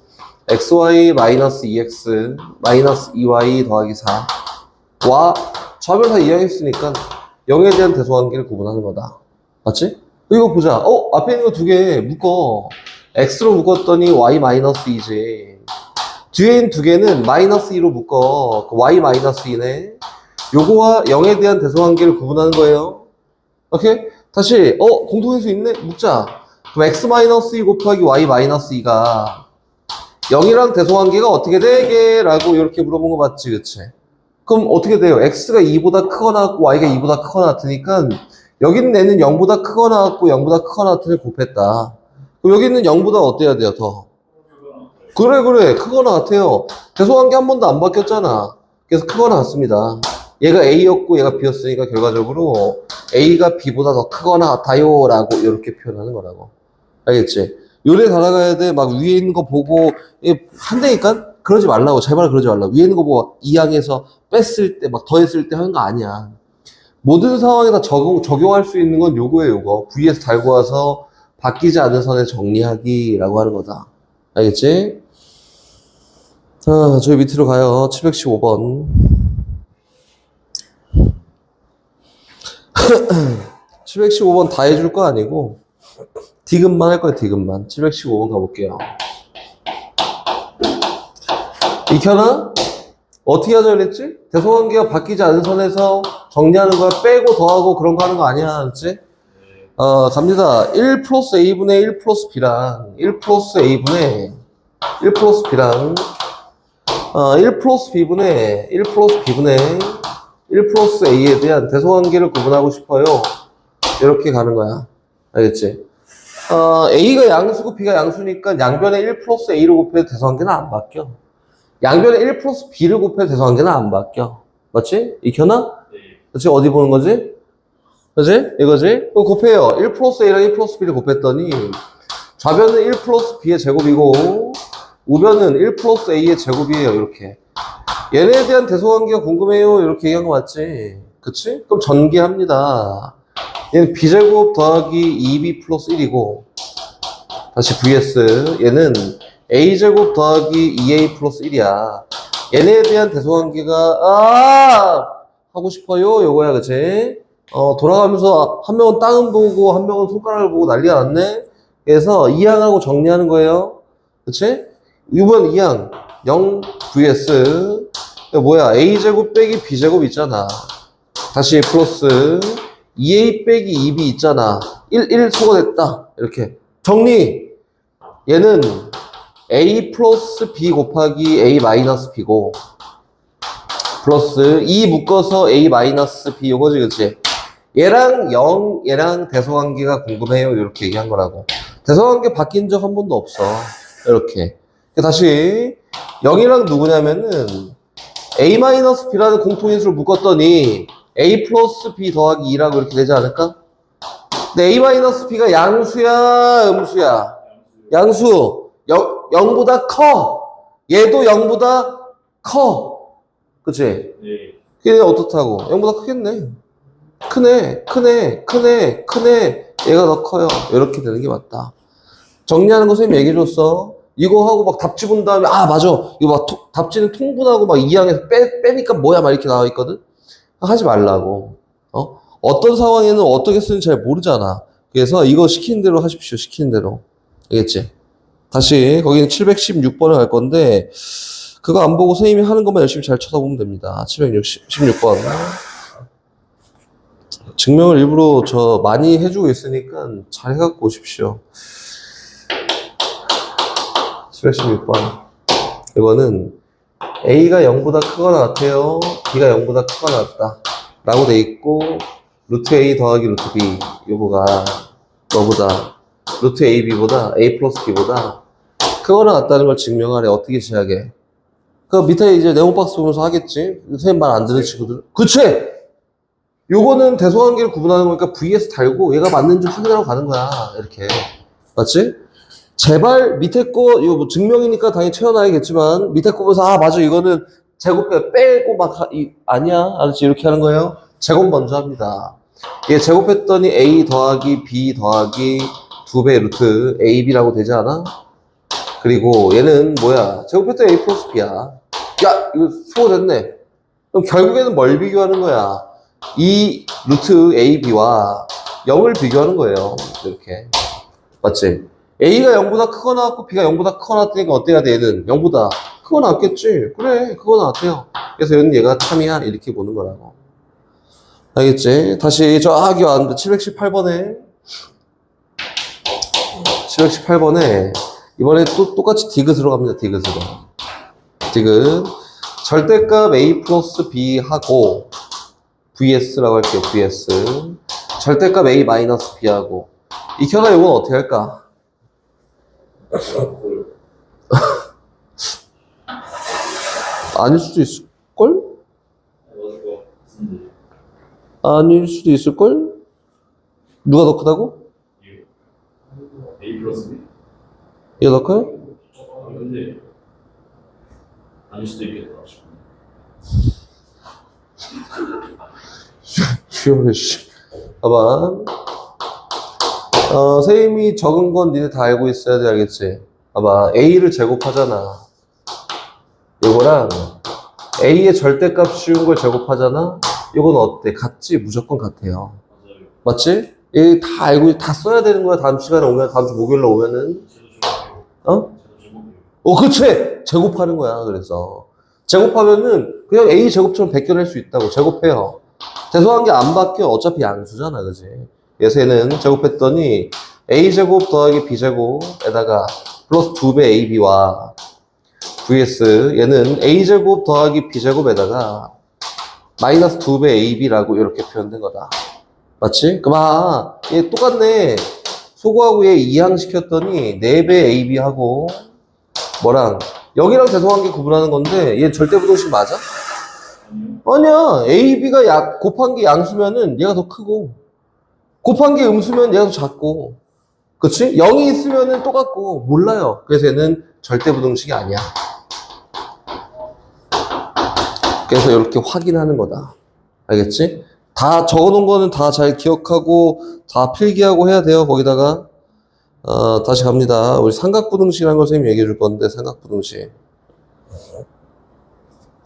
xy 마이너스 2x 마이너스 2y 더하기 4와 좌변 다 이항했으니까 0에 대한 대소관계를 구분하는 거다. 맞지? 이거 보자. 앞에 있는 거 두 개 묶어. x로 묶었더니 y 마이너스 2지. 뒤에 있는 두 개는 마이너스 2로 묶어. y 마이너스 2네. 요거와 0에 대한 대소관계를 구분하는 거예요. 오케이? 다시 공통인수 있네? 묶자. 그럼 x 마이너스 2 곱하기 y 마이너스 2가 0이랑 대소관계가 어떻게 되게? 라고 이렇게 물어본 거 맞지? 그치? 그럼 어떻게 돼요? x가 2보다 크거나 같고 y가 2보다 크거나 같으니까 여기 있는 애는 0보다 크거나 같고 0보다 크거나 같은 애 곱했다. 그럼 여기 있는 0보다 어때야 돼요? 더? 그래 크거나 같아요. 대소관계 한 번도 안 바뀌었잖아. 그래서 크거나 같습니다. 얘가 A였고 얘가 B였으니까 결과적으로 A가 B보다 더 크거나 같아요 라고 이렇게 표현하는 거라고. 알겠지? 요래 달아가야 돼. 막 위에 있는 거 보고 한다니까? 그러지 말라고. 제발 그러지 말라고. 위에 있는 거 보고 이항해서 뺐을 때 막 더했을 때 하는 거 아니야. 모든 상황에다 적용할 수 있는 건 요거예요. 요거. V에서 달고 와서 바뀌지 않는 선에 정리하기라고 하는 거다. 알겠지? 저희 밑으로 가요. 715번. 715번 다 해줄 거 아니고 디귿만 할 거예요. 디귿만. 715번 가볼게요. 익혀나? 어떻게 하자 그랬지? 대소관계가 바뀌지 않은 선에서 정리하는 거야. 빼고 더하고 그런 거 하는 거 아니야. 그렇지? 갑니다. 1 플러스 a분의 1 플러스 b랑 1 플러스 a분의 1 플러스 b랑 1 플러스 b분의 1 플러스 b분의 1 플러스 a에 대한 대소관계를 구분하고 싶어요. 이렇게 가는 거야. 알겠지? a가 양수고 b가 양수니까 양변에 1 플러스 a를 곱해도 대소관계는 안 바뀌어. 양변에 1 플러스 b를 곱해도 대소관계는 안 바뀌어. 맞지? 익혀나? 네. 그치? 어디 보는 거지? 그치? 이거지? 그럼 곱해요. 1 플러스 a랑 1 플러스 b를 곱했더니 좌변은 1 플러스 b의 제곱이고 우변은 1 플러스 a의 제곱이에요. 이렇게. 얘네에 대한 대소관계가 궁금해요. 이렇게 얘기한 거 맞지? 그치? 그럼 전개합니다. 얘는 b제곱 더하기 2b 플러스 1이고 다시 vs 얘는 a제곱 더하기 2a 플러스 1이야. 얘네에 대한 대소관계가 하고 싶어요. 요거야. 그치? 돌아가면서 한 명은 땅은 보고 한 명은 손가락을 보고 난리가 났네. 그래서 이항하고 정리하는 거예요. 그치? 6번 이항 0 vs 뭐야? a제곱 빼기 b제곱 있잖아. 다시 플러스 2a 빼기 2b 있잖아. 1 소거됐다. 이렇게 정리. 얘는 a 플러스 b 곱하기 a 마이너스 b고 플러스 2 묶어서 a 마이너스 b 요거지. 그치? 얘랑 0 얘랑 대소관계가 궁금해요. 이렇게 얘기한 거라고. 대소관계 바뀐 적 한 번도 없어. 이렇게. 다시 0이랑 누구냐면은 a 마이너스 b라는 공통인수를 묶었더니 a 플러스 b 더하기 2라고 이렇게 되지 않을까? 근데 a 마이너스 b가 양수야 음수야? 양수. 0보다 커. 얘도 0보다 커. 그치? 네. 얘 어떻다고? 0보다 크겠네. 크네. 얘가 더 커요. 이렇게 되는 게 맞다. 정리하는 거 선생님이 얘기해줬어. 이거 하고 막 답지 본 다음에 맞아. 이거 막 답지는 통분하고 막 이항에서 빼니까 뭐야 막 이렇게 나와 있거든. 하지 말라고. 어떤 상황에는 어떻게 쓰는지 잘 모르잖아. 그래서 이거 시키는 대로 하십시오. 시키는 대로. 알겠지? 다시 거기는 716번에 갈 건데 그거 안 보고 선생님이 하는 것만 열심히 잘 쳐다보면 됩니다. 716번. 증명을 일부러 많이 해주고 있으니까 잘 해갖고 오십시오. 716번. 이거는 A가 0보다 크거나 같아요. B가 0보다 크거나 같다. 라고 돼 있고, 루트 A 더하기 루트 B. 요거가 너보다, 루트 AB보다, A 플러스 B보다 크거나 같다는 걸 증명하래. 어떻게 시작해? 그 밑에 이제 네모 박스 보면서 하겠지? 선생님 말 안 듣는 친구들. 그치! 요거는 대소관계를 구분하는 거니까 V에서 달고 얘가 맞는지 확인하러 가는 거야. 이렇게. 맞지? 제발 밑에 거, 이거 뭐 증명이니까 당연히 채워놔야겠지만, 밑에 거 보면서, 맞아, 이거는 제곱해, 빼고 막, 아니야. 알았지? 이렇게 하는 거예요. 제곱 먼저 합니다. 얘 제곱했더니 A 더하기 B 더하기 2배 루트 AB라고 되지 않아? 그리고 얘는 뭐야? 제곱했더니 a 플러스 b야. 야, 이거 수고됐네. 그럼 결국에는 뭘 비교하는 거야? 이 루트 ab와 0을 비교하는 거예요. 이렇게. 맞지? a가 0보다 크거나 같고 b가 0보다 크거나 같으니까 어때야 돼? 얘는 0보다 크거나 같겠지? 그래, 크거나 같아요. 그래서 얘는 얘가 참이야. 이렇게 보는 거라고. 알겠지? 다시 저기 왔는데 718번에 이번에 또 똑같이 디귿으로 갑니다. 디귿으로. 디귿. 절대값 a 플러스 b 하고 vs라고 할게요. vs. 절대값 a 마이너스 b 하고 익혀서 이건 어떻게 할까? 아닐 수도 있을걸? 아닐 수도 있을걸? 누가 더 크다고? A 플러스 B? 얘가 더 커요? 근데 아닐 수도 있겠다. 쉬워, 씨. 봐봐. 선생님이 적은 건 니네 다 알고 있어야 돼, 알겠지? 봐봐. A를 제곱하잖아. 이거랑 A의 절대값 씌운 걸 제곱하잖아? 이건 어때? 같지? 무조건 같아요. 맞지? 얘 다 알고, 다 써야 되는 거야. 다음 시간에 오면, 다음 주 목요일에 오면은. 그치! 제곱하는 거야, 그래서. 제곱하면은 그냥 A 제곱처럼 베껴낼 수 있다고. 제곱해요. 죄송한 게 안 바뀌어. 어차피 양수잖아, 그지? 그래서 얘는 제곱했더니 A제곱 더하기 B제곱에다가 플러스 2배 AB와 vs 얘는 A제곱 더하기 B제곱에다가 마이너스 2배 AB라고 이렇게 표현된 거다. 맞지? 그만. 얘 똑같네. 소거하고 얘 이항시켰더니 4배 AB하고 뭐랑 여기랑 죄송한 게 구분하는 건데 얘 절대부동식 맞아? 아니야. AB가 곱한 게 양수면은 얘가 더 크고 곱한 게 음수면 얘가 더 작고 그치? 0이 있으면은 똑같고 몰라요. 그래서 얘는 절대부동식이 아니야. 그래서 이렇게 확인하는 거다. 알겠지? 다 적어놓은 거는 다 잘 기억하고 다 필기하고 해야 돼요. 거기다가 다시 갑니다. 우리 삼각부등식이라는 걸 선생님이 얘기해 줄 건데 삼각부등식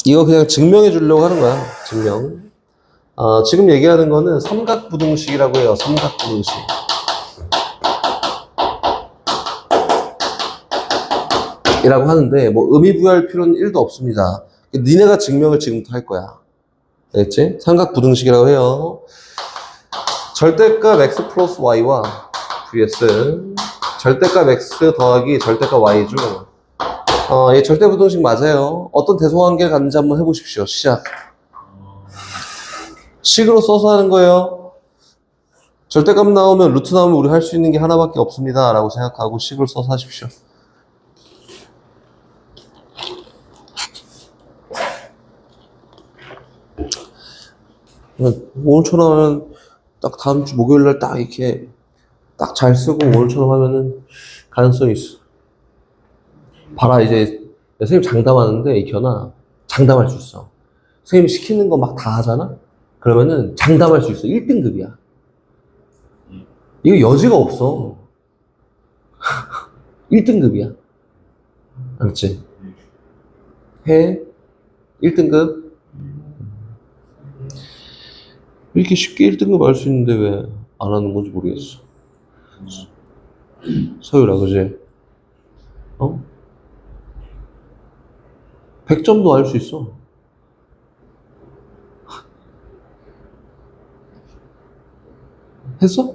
이거 그냥 증명해 주려고 하는 거야. 증명. 지금 얘기하는 거는 삼각부등식이라고 해요. 삼각부등식. 이라고 하는데 뭐 의미 부여할 필요는 1도 없습니다. 니네가 증명을 지금부터 할 거야. 알겠지? 삼각부등식이라고 해요. 절대값 x 플러스 y와 vs 절대값 x 더하기 절대값 y 중 얘 절대부등식 맞아요. 어떤 대소관계가 갔는지 한번 해보십시오. 시작. 식으로 써서 하는 거예요. 절대값 나오면 루트 나오면 우리 할 수 있는 게 하나밖에 없습니다. 라고 생각하고 식을 써서 하십시오. 오늘처럼 하면 딱 다음 주 목요일 날 딱 이렇게 딱 잘 쓰고 오늘처럼 하면은 가능성이 있어. 봐라, 이제 선생님 장담하는데 익혀나 장담할 수 있어. 선생님이 시키는 거 막 다 하잖아? 그러면은 장담할 수 있어. 1등급이야. 이거 여지가 없어. 1등급이야. 알았지? 해. 1등급. 이렇게 쉽게 1등급 알 수 있는데 왜 안 하는 건지 모르겠어. 서유라, 그지? 100점도 알 수 있어. 했어?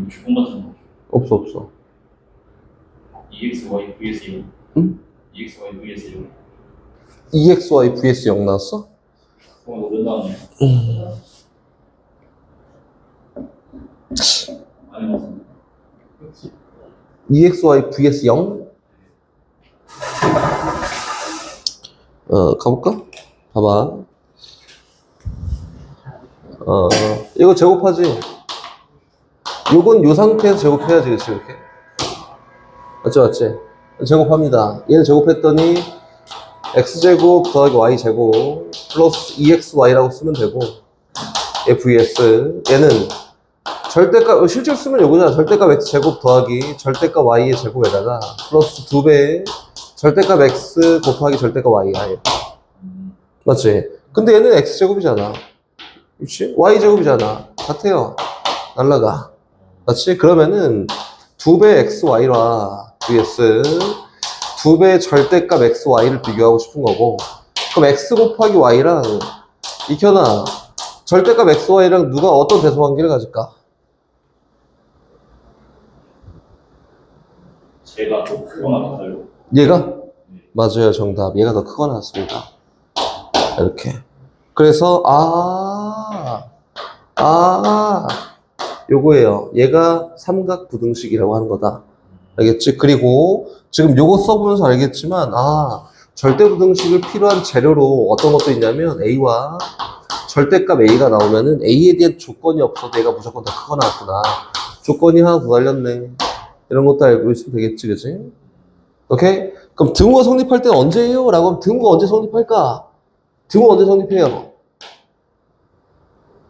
주공 같은 거. 없어. EXY vs 0. 응? EXY vs 0. EXY vs 0 나왔어? 몇 나왔네. 아니 맞습니다. EXY vs 0? 가볼까? 봐봐. 이거 제곱하지? 요건 요 상태에서 제곱해야지, 그치, 이렇게? 맞지? 제곱합니다. 얘는 제곱했더니, x제곱 더하기 y제곱, 플러스 2xy라고 쓰면 되고, 얘 vs, 얘는 절대값, 실제로 쓰면 요거잖아. 절대값 x 제곱 더하기 절대값 y의 제곱에다가 플러스 2배 절대값 x 곱하기 절대값 y야. 맞지? 근데 얘는 x 제곱이잖아. 그렇지? y 제곱이잖아. 같아요. 날라가. 맞지? 그러면은 2배 xy라 vs 2배 절대값 xy를 비교하고 싶은 거고, 그럼 x 곱하기 y랑 익혀놔. 절대값 xy랑 누가 어떤 대소관계를 가질까? 제가 더 크거나 같아요. 얘가? 맞아요, 정답. 얘가 더 크거나 같습니다. 이렇게. 그래서 요거예요. 얘가 삼각 부등식이라고 하는 거다. 알겠지? 그리고 지금 요거 써보면서 알겠지만 절대 부등식을 필요한 재료로 어떤 것도 있냐면 A와 절대값 A가 나오면은 A에 대한 조건이 없어도 얘가 무조건 더 크거나 같구나. 조건이 하나 더 달렸네. 이런 것도 알고 있으면 되겠지, 그치? 오케이? 그럼 등호가 성립할 때는 언제예요? 라고 하면 등호가 언제 성립할까? 등호가 언제 성립해요?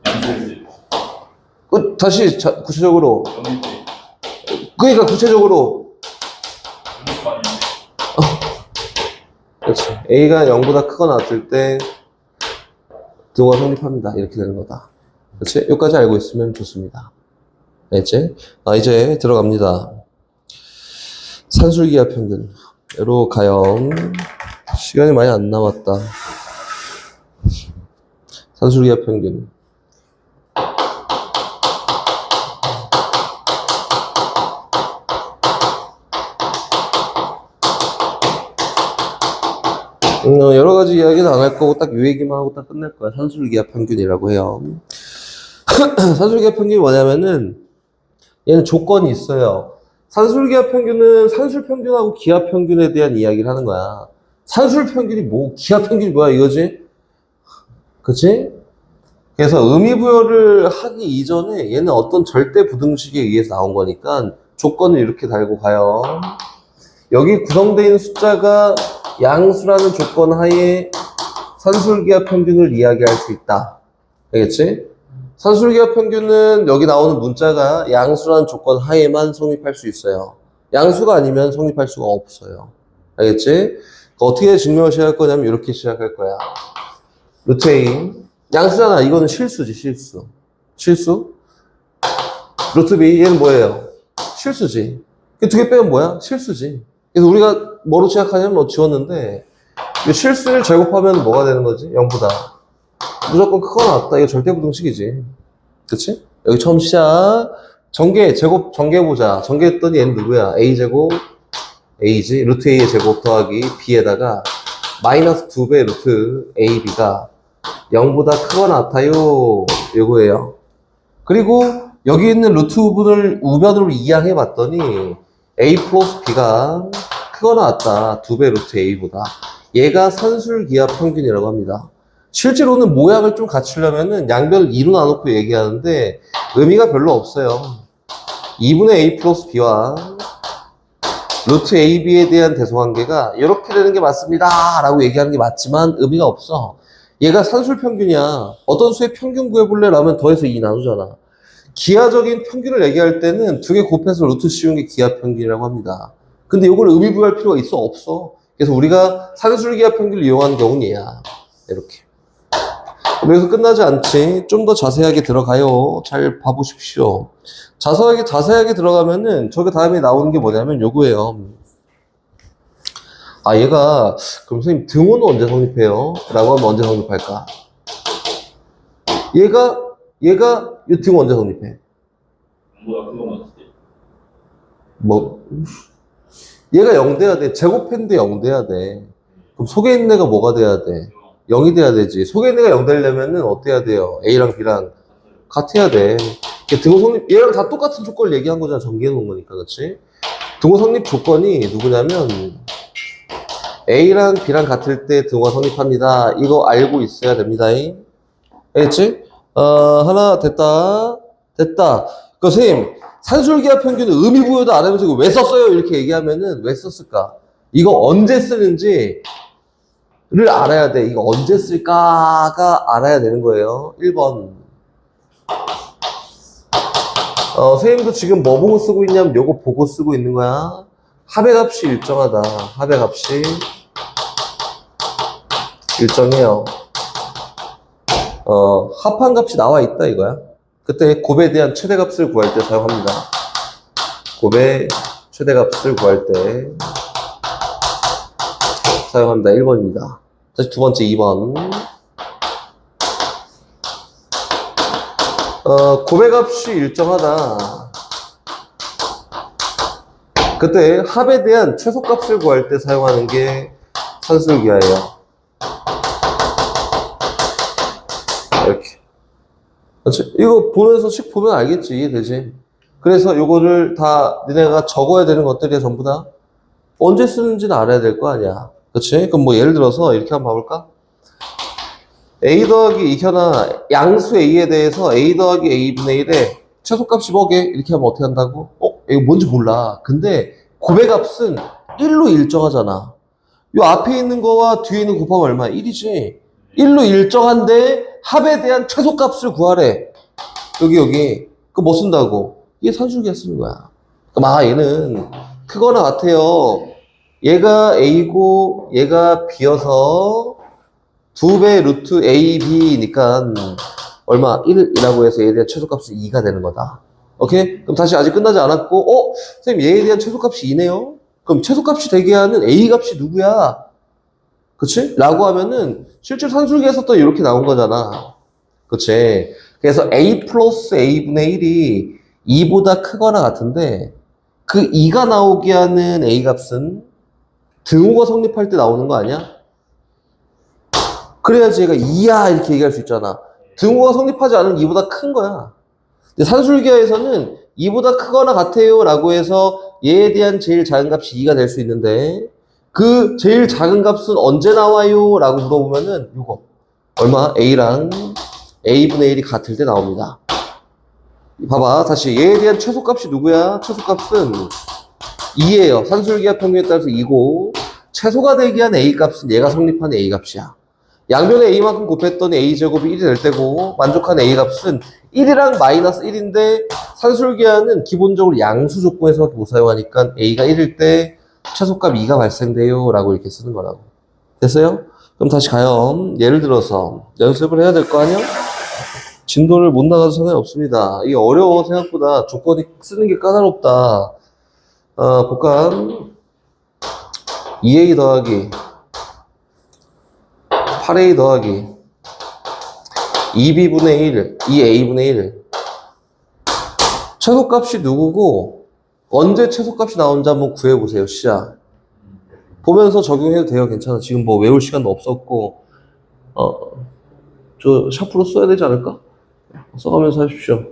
양수일수 다시 구체적으로. 영일 때. 그러니까 구체적으로. 영일수 아닌데. 그렇지. A가 0보다 크거나 같을 때 등호가 성립합니다. 이렇게 되는 거다. 그렇지? 여기까지 알고 있으면 좋습니다. 알겠지? 이제 들어갑니다. 산술기하 평균으로 가요. 시간이 많이 안 남았다. 산술기하 평균. 여러 가지 이야기는 안 할 거고 딱 요 얘기만 하고 딱 끝낼 거야. 산술기하 평균이라고 해요. 산술기하 평균이 뭐냐면은 얘는 조건이 있어요. 산술기하 평균은 산술 평균하고 기하 평균에 대한 이야기를 하는 거야. 산술 평균이 뭐, 기하 평균이 뭐야 이거지? 그치? 그래서 의미부여를 하기 이전에 얘는 어떤 절대 부등식에 의해서 나온 거니까 조건을 이렇게 달고 가요. 여기 구성되어 있는 숫자가 양수라는 조건 하에 산술기하 평균을 이야기할 수 있다. 알겠지? 산술기하 평균은 여기 나오는 문자가 양수라는 조건 하에만 성립할 수 있어요. 양수가 아니면 성립할 수가 없어요. 알겠지? 어떻게 증명을 시작할 거냐면 이렇게 시작할 거야. 루트 A. 양수잖아. 이거는 실수지, 실수. 실수? 루트 B. 얘는 뭐예요? 실수지. 두 개 빼면 뭐야? 실수지. 그래서 우리가 뭐로 시작하냐면 지웠는데 이 실수를 제곱하면 뭐가 되는 거지? 0보다. 무조건 크거나 같다. 이거 절대 부등식이지. 그치? 여기 처음 시작. 제곱 전개해보자. 전개했더니 얘는 누구야? A제곱, A지. 루트 A의 제곱 더하기 B에다가 마이너스 2배 루트 AB가 0보다 크거나 같아요. 요거예요. 그리고 여기 있는 루트 부분을 우변으로 이항해봤더니 A 플러스 B가 크거나 같다. 2배 루트 A보다. 얘가 산술기하 평균이라고 합니다. 실제로는 모양을 좀 갖추려면은 양변을 2로 나눠놓고 얘기하는데 의미가 별로 없어요. 2분의 A 플러스 B와 루트 AB에 대한 대소관계가 이렇게 되는 게 맞습니다. 라고 얘기하는 게 맞지만 의미가 없어. 얘가 산술 평균이야. 어떤 수의 평균 구해볼래? 라면 더해서 2 나누잖아. 기하적인 평균을 얘기할 때는 두 개 곱해서 루트 씌운 게 기하 평균이라고 합니다. 근데 이걸 의미부여할 필요가 있어? 없어. 그래서 우리가 산술기하 평균을 이용하는 경우는 얘야. 이렇게. 여기서 끝나지 않지. 좀 더 자세하게 들어가요. 잘 봐보십시오. 자세하게 들어가면은 저게 다음에 나오는 게 뭐냐면 요거예요. 얘가 그럼 선생님 등호는 언제 성립해요? 라고 하면 언제 성립할까? 얘가 이 등호 언제 성립해? 0보다 크거나 같을 때. 뭐 얘가 0 돼야 돼. 제곱했는데 0 돼야 돼. 그럼 속에 있는 애가 뭐가 돼야 돼? 0이 돼야 되지. 속에 있는 애가 0 되려면은 어떻게 해야 돼요? A랑 B랑 같아야 돼. 등호 성립, 얘랑 다 똑같은 조건을 얘기한 거잖아. 전개해 놓은 거니까, 그치? 등호 성립 조건이 누구냐면 A랑 B랑 같을 때 등호가 성립합니다. 이거 알고 있어야 됩니다. 알겠지? 하나 됐다. 그 선생님, 산술기하 평균은 의미부여도 안 하면서 이거 왜 썼어요? 이렇게 얘기하면은 왜 썼을까? 이거 언제 쓰는지를 알아야 돼. 이거 언제 쓸까가 알아야 되는 거예요. 1번. 선생님도 지금 뭐 보고 쓰고 있냐면 요거 보고 쓰고 있는 거야. 합의 값이 일정하다. 합의 값이 일정해요. 합한 값이 나와 있다 이거야. 그때 곱에 대한 최대값을 구할 때 사용합니다. 곱의 최대값을 구할 때 사용합니다. 1번입니다. 다시 두 번째 2번. 곱의 값이 일정하다. 그때 합에 대한 최소값을 구할 때 사용하는 게 산술기하예요. 이렇게. 그렇지? 이거 보면서 식 보면 알겠지, 이해되지? 그래서 요거를 다 니네가 적어야 되는 것들이야, 전부 다. 언제 쓰는지는 알아야 될 거 아니야. 그렇지? 그럼 뭐 예를 들어서 이렇게 한번 봐볼까? a 더하기 이현아 양수 a에 대해서 a 더하기 a분의 1에 최소값이 뭐게? 이렇게 하면 어떻게 한다고? 이거 뭔지 몰라. 근데 곱의 값은 1로 일정하잖아. 요 앞에 있는 거와 뒤에 있는 거 곱하면 얼마야? 1이지. 1로 일정한데 합에 대한 최소값을 구하래. 여기. 그거 뭐 쓴다고? 이게 산술기가 쓰는 거야. 그럼 얘는 크거나 같아요. 얘가 a고 얘가 b여서 2배 루트 a, b니까 얼마? 1이라고 해서 얘에 대한 최소값이 2가 되는 거다. 오케이? 그럼 다시 아직 끝나지 않았고 선생님 얘에 대한 최소값이 2네요? 그럼 최소값이 되게 하는 a 값이 누구야? 그치? 라고 하면은 실제 산술기에서 또 이렇게 나온 거잖아. 그치? 그래서 a 플러스 a분의 1이 2보다 크거나 같은데 그 2가 나오게 하는 a 값은 등호가 성립할 때 나오는 거 아니야? 그래야지 얘가 2야 이렇게 얘기할 수 있잖아. 등호가 성립하지 않은 2보다 큰 거야. 근데 산술기하에서는 2보다 크거나 같아요 라고 해서 얘에 대한 제일 작은 값이 2가 될 수 있는데 그 제일 작은 값은 언제 나와요? 라고 물어보면은 이거 얼마? a랑 a분의 1이 같을 때 나옵니다. 봐봐 다시 얘에 대한 최소값이 누구야? 최소값은 2예요. 산술기하 평균에 따라서 2고 최소가 되게 한 a 값은 얘가 성립하는 a 값이야. 양변에 a만큼 곱했더니 a제곱이 1이 될 때고 만족하는 a 값은 1이랑 마이너스 1인데 산술기하는 기본적으로 양수 조건에서밖에 못 사용하니까 a가 1일 때 최소값 2가 발생돼요 라고 이렇게 쓰는 거라고. 됐어요? 그럼 다시 가요. 예를 들어서 연습을 해야 될 거 아니야? 진도를 못 나가도 상관이 없습니다. 이게 어려워 생각보다. 조건이 쓰는 게 까다롭다. 볼까? 2a 더하기 8a 더하기 2b분의 1, 2a분의 1. 최소값이 누구고 언제 최소값이 나오는지 한번 구해보세요. 시작. 보면서 적용해도 돼요. 괜찮아. 지금 뭐 외울 시간도 없었고 저 샤프로 써야 되지 않을까? 써가면서 하십시오.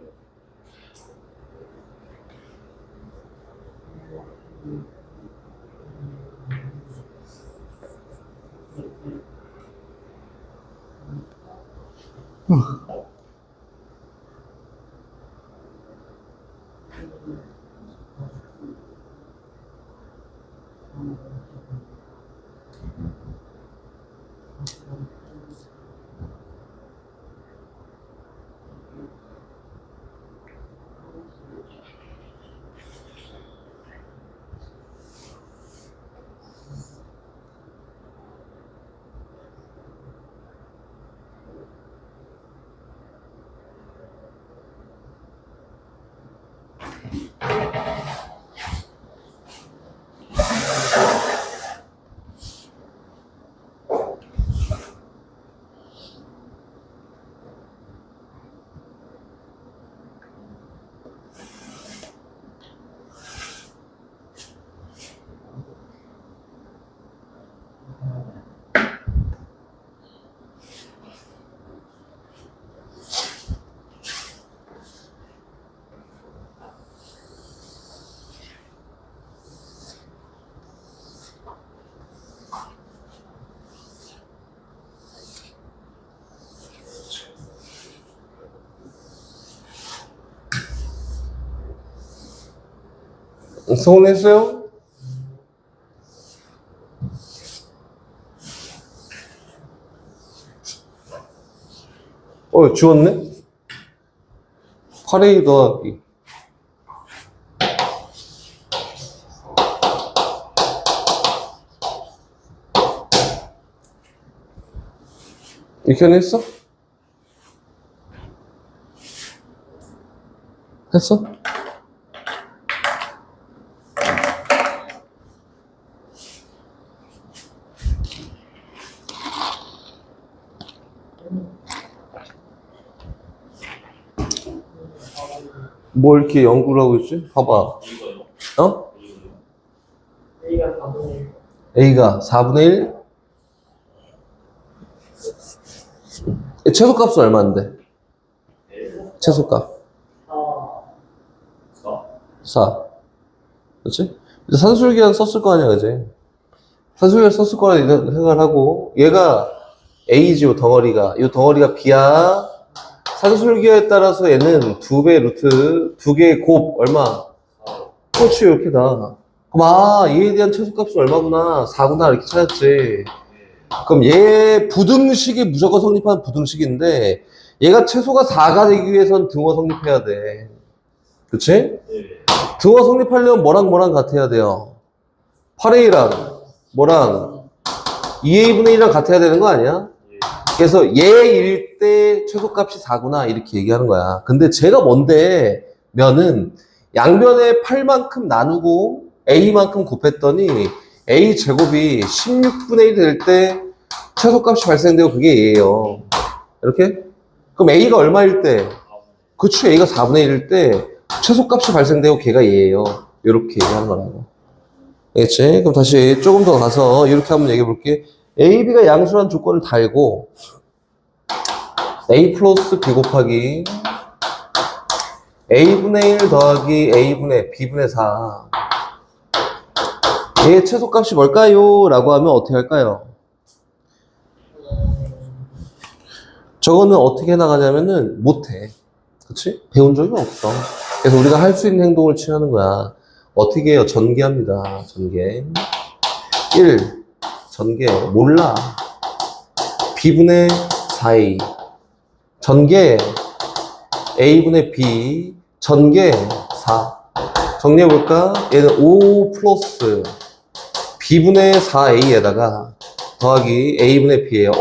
서운했어요? 지웠네? 8a 더하기 이렇게 했어? 했어? 뭘 이렇게 연구를 하고 있지? 봐봐. 이거요. 어? 이거요. A가 4분의 1? 최소값은 얼마인데? 최소값. 4. 4. 그렇지? 이제 산술기한 썼을 거 아니야, 그지? 산술기한 썼을 거라 생각을 하고, 얘가 A지요, 덩어리가. 이 덩어리가 B야. 산술기하에 따라서 얘는 2배 루트, 2개의 곱, 얼마? 그렇지, 이렇게다. 그럼, 얘에 대한 최소값은 얼마구나? 4구나, 이렇게 찾았지. 그럼 얘 부등식이 무조건 성립하는 부등식인데, 얘가 최소가 4가 되기 위해선 등호 성립해야 돼. 그치? 네. 등호 성립하려면 뭐랑 같아야 돼요? 8A랑 뭐랑 2A분의 1이랑 같아야 되는 거 아니야? 그래서 얘일 때 최소값이 4구나 이렇게 얘기하는 거야. 근데 제가 뭔데 면은 양변에 8만큼 나누고 A만큼 곱했더니 A 제곱이 16분의 1 될 때 최소값이 발생되고 그게 얘예요. 이렇게? 그럼 A가 얼마일 때? 그치, A가 4분의 1일 때 최소값이 발생되고 걔가 얘예요. 이렇게 얘기하는 거라고. 알겠지? 그럼 다시 조금 더 가서 이렇게 한번 얘기해 볼게. A, B가 양수란 조건을 달고 A 플러스 B 곱하기 A분의 1 더하기 A분의 B분의 4 얘의 최소값이 뭘까요? 라고 하면 어떻게 할까요? 저거는 어떻게 나가냐면은 못해. 그치? 배운 적이 없어. 그래서 우리가 할 수 있는 행동을 취하는 거야. 어떻게 해요? 전개합니다. 전개. 1. 전개. 몰라. B분의 4A. 전개. A분의 B. 전개. 4. 정리해볼까? 얘는 5 플러스 B분의 4A에다가 더하기 A분의 B예요.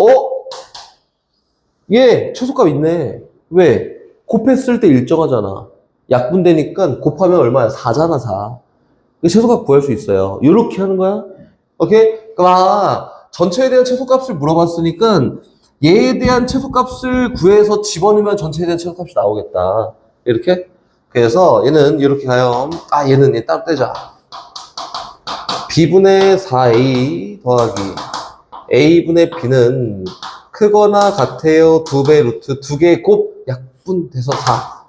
얘 최소값 있네. 왜? 곱했을 때 일정하잖아. 약분되니까 곱하면 얼마야? 4잖아, 4. 최소값 구할 수 있어요. 이렇게 하는 거야. 오케이? 그럼 전체에 대한 최소값을 물어봤으니까 얘에 대한 최소값을 구해서 집어넣으면 전체에 대한 최소값이 나오겠다. 이렇게? 그래서 얘는 이렇게 가요. 얘는 얘 따로 떼자. B분의 4A 더하기 A분의 B는 크거나 같아요. 2배 루트 2개의 곱 약분돼서 4.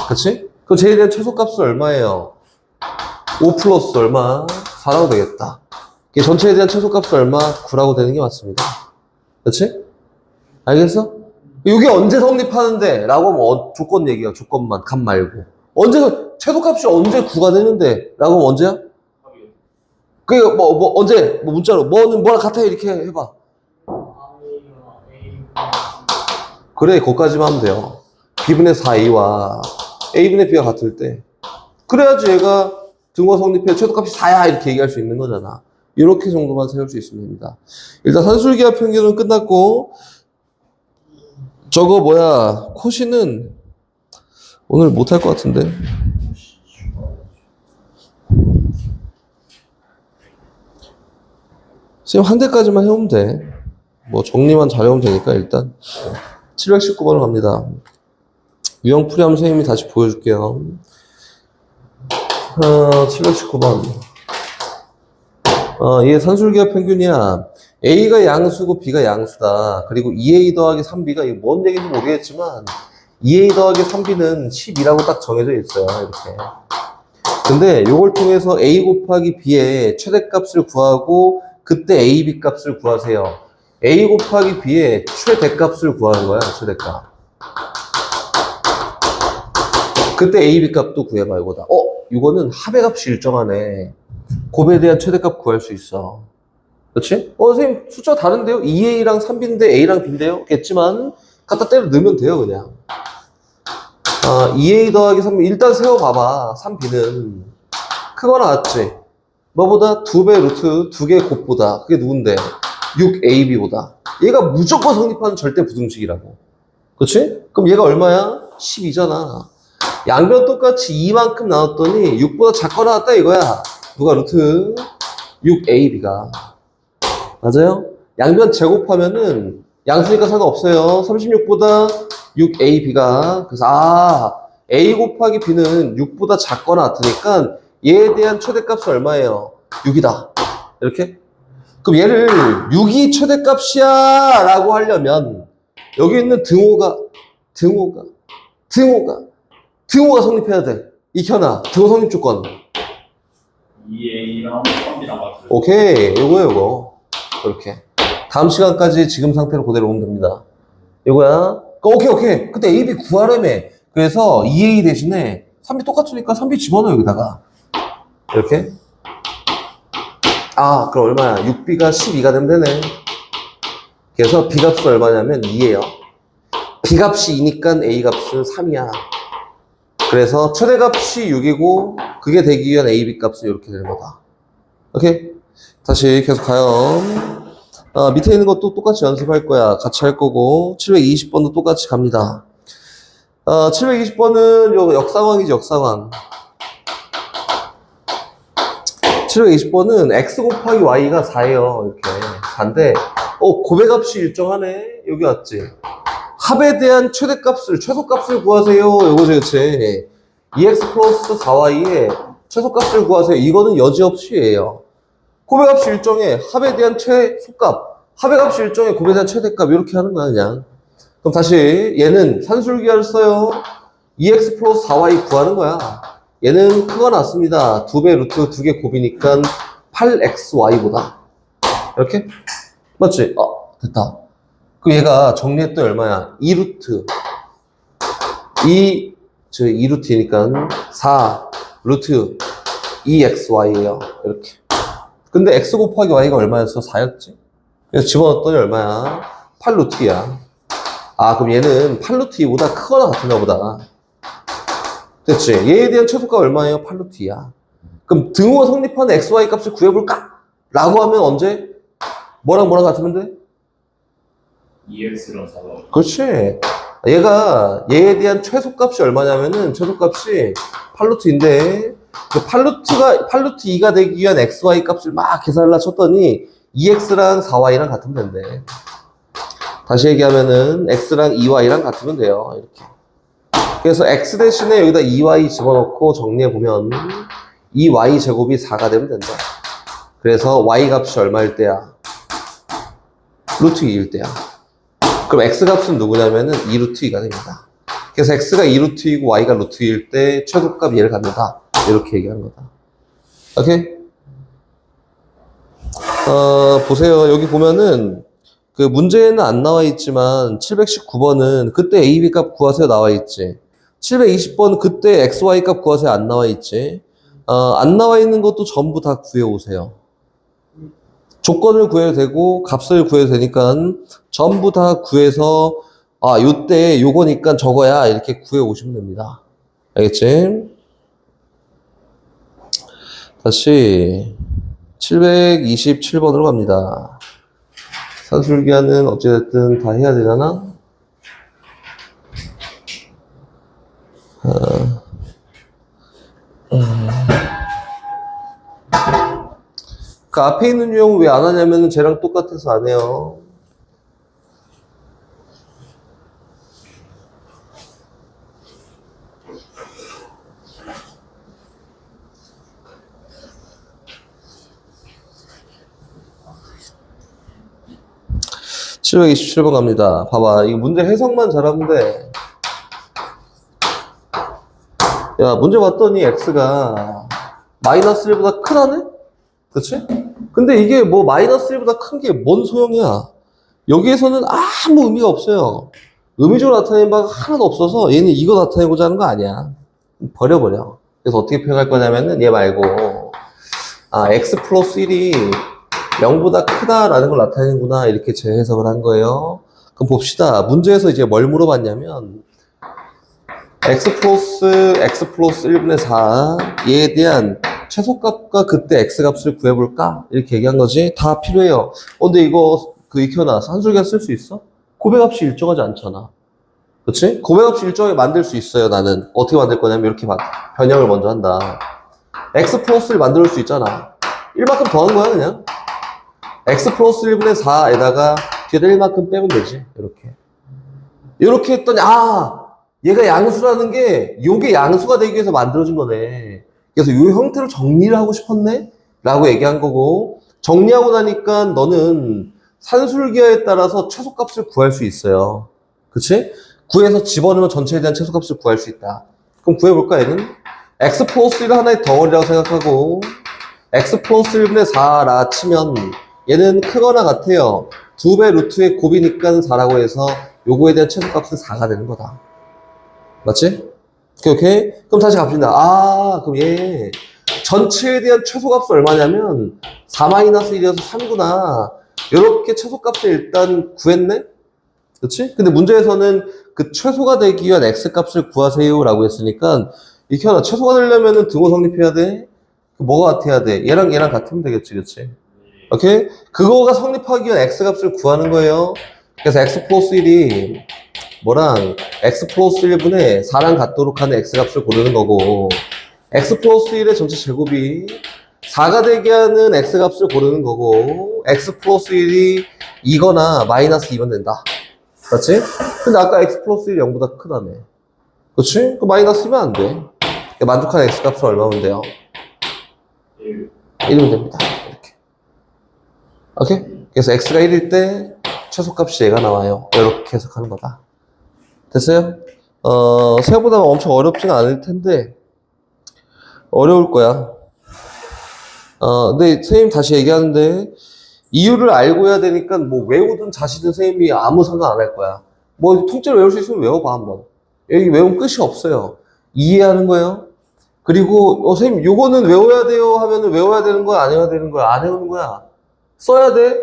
그치? 그럼 쟤에 대한 최소값은 얼마예요? 5 플러스 얼마? 4라고 되겠다. 전체에 대한 최소값은 얼마? 9라고 되는 게 맞습니다. 그치? 알겠어? 이게 언제 성립하는데? 라고 하면 조건 얘기야. 조건만. 값 말고. 최소값이 언제 9가 되는데? 라고 하면 언제야? 그게 언제? 문자로. 뭐랑 같아요? 이렇게 해봐. 그래, 거기까지만 하면 돼요. B분의 4A와 A분의 B가 같을 때. 그래야지 얘가 등호 성립해 최소값이 4야 이렇게 얘기할 수 있는 거잖아. 이렇게 정도만 세울 수 있으면 됩니다. 일단 산술기하 평균은 끝났고 저거 코시는 오늘 못할 것 같은데. 선생님 한 대까지만 해오면 돼. 정리만 잘해오면 되니까 일단 719번으로 갑니다. 유형풀이하면 선생님이 다시 보여줄게요. 719번. 얘 산술기하 평균이야. A가 양수고 B가 양수다. 그리고 2A 더하기 3B가 이게 뭔 얘기인지 모르겠지만 2A 더하기 3B는 12라고 딱 정해져 있어요. 이렇게. 근데 이걸 통해서 A 곱하기 B의 최대값을 구하고 그때 A, B 값을 구하세요. A 곱하기 B의 최대값을 구하는 거야. 최대값. 그때 A, B 값도 구해봐. 이거다. 이거는 합의 값이 일정하네. 곱에 대한 최대값 구할 수 있어. 그렇지? 선생님 숫자 다른데요? 2A랑 3B인데 A랑 B인데요? 겠지만 갖다 때려 넣으면 돼요 그냥. 2A 더하기 3B 일단 세워봐봐. 3B는 크거나 같지? 뭐보다 2배 루트 2개의 곱보다 그게 누군데? 6AB보다 얘가 무조건 성립하는 절대 부등식이라고. 그렇지? 그럼 얘가 얼마야? 12잖아. 양변 똑같이 2만큼 나눴더니 6보다 작거나 같다 이거야. 누가 루트 6AB가. 맞아요? 양변 제곱하면은 양수니까 상관없어요. 36보다 6AB가. 그래서 A 곱하기 B는 6보다 작거나 같으니까 얘에 대한 최대값은 얼마예요? 6이다. 이렇게? 그럼 얘를 6이 최대값이야 라고 하려면 여기 있는 등호가 성립해야 돼. 익혀놔. 등호 성립 조건. 2A랑 3B랑 같은. 오케이. 요거. 이렇게. 다음 시간까지 지금 상태로 그대로 오면 됩니다. 이거야. 오케이. 그때 AB 구하라며. 그래서 2A 대신에 3B 똑같으니까 3B 집어넣어 여기다가. 이렇게. 그럼 얼마야? 6B가 12가 되면 되네. 그래서 B 값은 얼마냐면 2예요. B 값이 2니까 A 값은 3이야. 그래서 최대값이 6이고 그게 되기 위한 AB 값은 이렇게 되는 거다. 오케이? 다시 계속 가요. 밑에 있는 것도 똑같이 연습할 거야. 같이 할 거고 720번도 똑같이 갑니다. 720번은 요 역상황이지, 역상황. 720번은 x 곱하기 y가 4예요. 이렇게 4인데 고배값이 일정하네. 여기 왔지. 합에 대한 최소값을 구하세요. 요거지, 그치? 2x 플러스 4y의 최소값을 구하세요. 이거는 여지없이에요. 고배값이 일정해. 합에 대한 최소값. 합의 값이 일정해. 고배에 대한 최대값. 이렇게 하는 거야, 그냥. 그럼 다시 얘는 산술기하를 써요. 2x 플러스 4y 구하는 거야. 얘는 크거나 같습니다. 2배 루트 2개 곱이니까 8xy보다. 이렇게? 맞지? 됐다. 그 얘가 정리했더니 얼마야? 2루트. 2루트니까 4 루트 2xy예요. 이렇게. 근데 x 곱하기 y가 얼마였어? 4였지? 그래서 집어넣었더니 얼마야? 8루트야. 그럼 얘는 8루트보다 크거나 같은가 보다. 됐지? 얘에 대한 최소값 얼마예요? 8루트야. 그럼 등호가 성립하는 xy 값을 구해볼까? 라고 하면 언제? 뭐랑 같으면 돼? 2X랑 4가. 그렇지. 얘에 대한 최소값이 얼마냐면은 최소값이 8루트인데 그 8루트 2가 되기 위한 xy 값을 막 계산을 쳤더니 2x랑 4y랑 같으면 된대. 다시 얘기하면은 x랑 2y랑 같으면 돼요. 이렇게. 그래서 x 대신에 여기다 2y 집어넣고 정리해보면 2y 제곱이 4가 되면 된다. 그래서 y 값이 얼마일 때야? 루트 2일 때야. 그럼 x 값은 누구냐면은 2루트 2가 됩니다. 그래서 x가 2루트 2고 y가 루트 2일 때 최소값 얘를 갖는다. 이렇게 얘기하는 거다. 오케이? 보세요. 여기 보면은 그 문제에는 안 나와 있지만 719번은 그때 AB 값 구하세요 나와 있지. 720번 그때 XY 값 구하세요 안 나와 있지. 안 나와 있는 것도 전부 다 구해 오세요. 조건을 구해도 되고 값을 구해도 되니까 전부 다 구해서 요때 요거니까 저거야 이렇게 구해 오시면 됩니다. 알겠지? 다시 727번으로 갑니다. 산술기하는 어찌됐든 다 해야 되잖아? 그 앞에 있는 유형은 왜 안 하냐면은 쟤랑 똑같아서 안 해요. (727번) 갑니다. 봐봐. 이거 문제 해석만 잘하면 돼. 야, 문제 봤더니 x가 마이너스 1보다 크다네? 그치? 근데 이게 뭐 마이너스 1보다 큰 게 뭔 소용이야? 여기에서는 아무 의미가 없어요. 의미적으로 나타내는 바가 하나도 없어서 얘는 이거 나타내고자 하는 거 아니야. 버려버려. 그래서 어떻게 표현할 거냐면은 얘 말고 x 플러스 1이 0보다 크다라는 걸 나타내는구나 이렇게 재해석을 한 거예요. 그럼 봅시다. 문제에서 이제 뭘 물어봤냐면 x 플러스 1분의 4 얘에 대한 최소값과 그때 x값을 구해볼까? 이렇게 얘기한 거지. 다 필요해요. 근데 이거 익혀놔. 산술기가 쓸 수 있어? 고배값이 일정하지 않잖아. 그치? 고배값이 일정하게 만들 수 있어요. 나는 어떻게 만들 거냐면 이렇게 변형을 먼저 한다. x 플러스를 만들 수 있잖아. 1만큼 더한 거야 그냥. x 플러스 1분의 4에다가 뒤에다 1만큼 빼면 되지. 이렇게 했더니 얘가 양수라는 게 요게 양수가 되기 위해서 만들어진 거네. 그래서 요 형태로 정리를 하고 싶었네? 라고 얘기한 거고, 정리하고 나니까 너는 산술기하에 따라서 최소값을 구할 수 있어요. 그치? 구해서 집어넣으면 전체에 대한 최소값을 구할 수 있다. 그럼 구해볼까 얘는? x 플러스 1을 하나의 덩어리라고 생각하고 x 플러스 1분의 4라 치면 얘는 크거나 같아요. 2배 루트의 곱이니까 4라고 해서 요거에 대한 최소값은 4가 되는 거다. 맞지? 오케이? 그럼 다시 갑시다. 그럼 얘 전체에 대한 최소값은 얼마냐면 4-1이어서 3구나. 요렇게 최소값을 일단 구했네? 그렇지? 근데 문제에서는 그 최소가 되기 위한 x값을 구하세요 라고 했으니까 이렇게 하나 최소가 되려면은 등호 성립해야 돼? 뭐가 같아야 돼? 얘랑 같으면 되겠지, 그치? 오케이? 그거가 성립하기 위한 x값을 구하는 거예요. 그래서 x 플러스 1이 뭐랑 x 플러스 1분의 4랑 같도록 하는 x값을 고르는 거고, x 플러스 1의 전체 제곱이 4가 되게 하는 x값을 고르는 거고, x 플러스 1이 2거나 마이너스 2면 된다. 맞지? 근데 아까 x 플러스 1이 0보다 크다며. 그치? 그 마이너스면 안 돼. 만족하는 x값은 얼마면 돼요? 1이면 됩니다. 이렇게. 오케이? 그래서 x가 1일 때 최소값이 얘가 나와요. 이렇게 해석하는 거다. 됐어요? 생각보다 엄청 어렵지는 않을 텐데 어려울 거야. 근데 선생님 다시 얘기하는데 이유를 알고 해야 되니까 뭐 외우든 자시든 선생님이 아무 상관 안 할 거야. 뭐 통째로 외울 수 있으면 외워봐 한번. 여기 외우면 끝이 없어요. 이해하는 거예요. 그리고 선생님 요거는 외워야 돼요 하면은 외워야 되는 거야 안 외워야 되는 거야 안 외우는 거야. 써야 돼.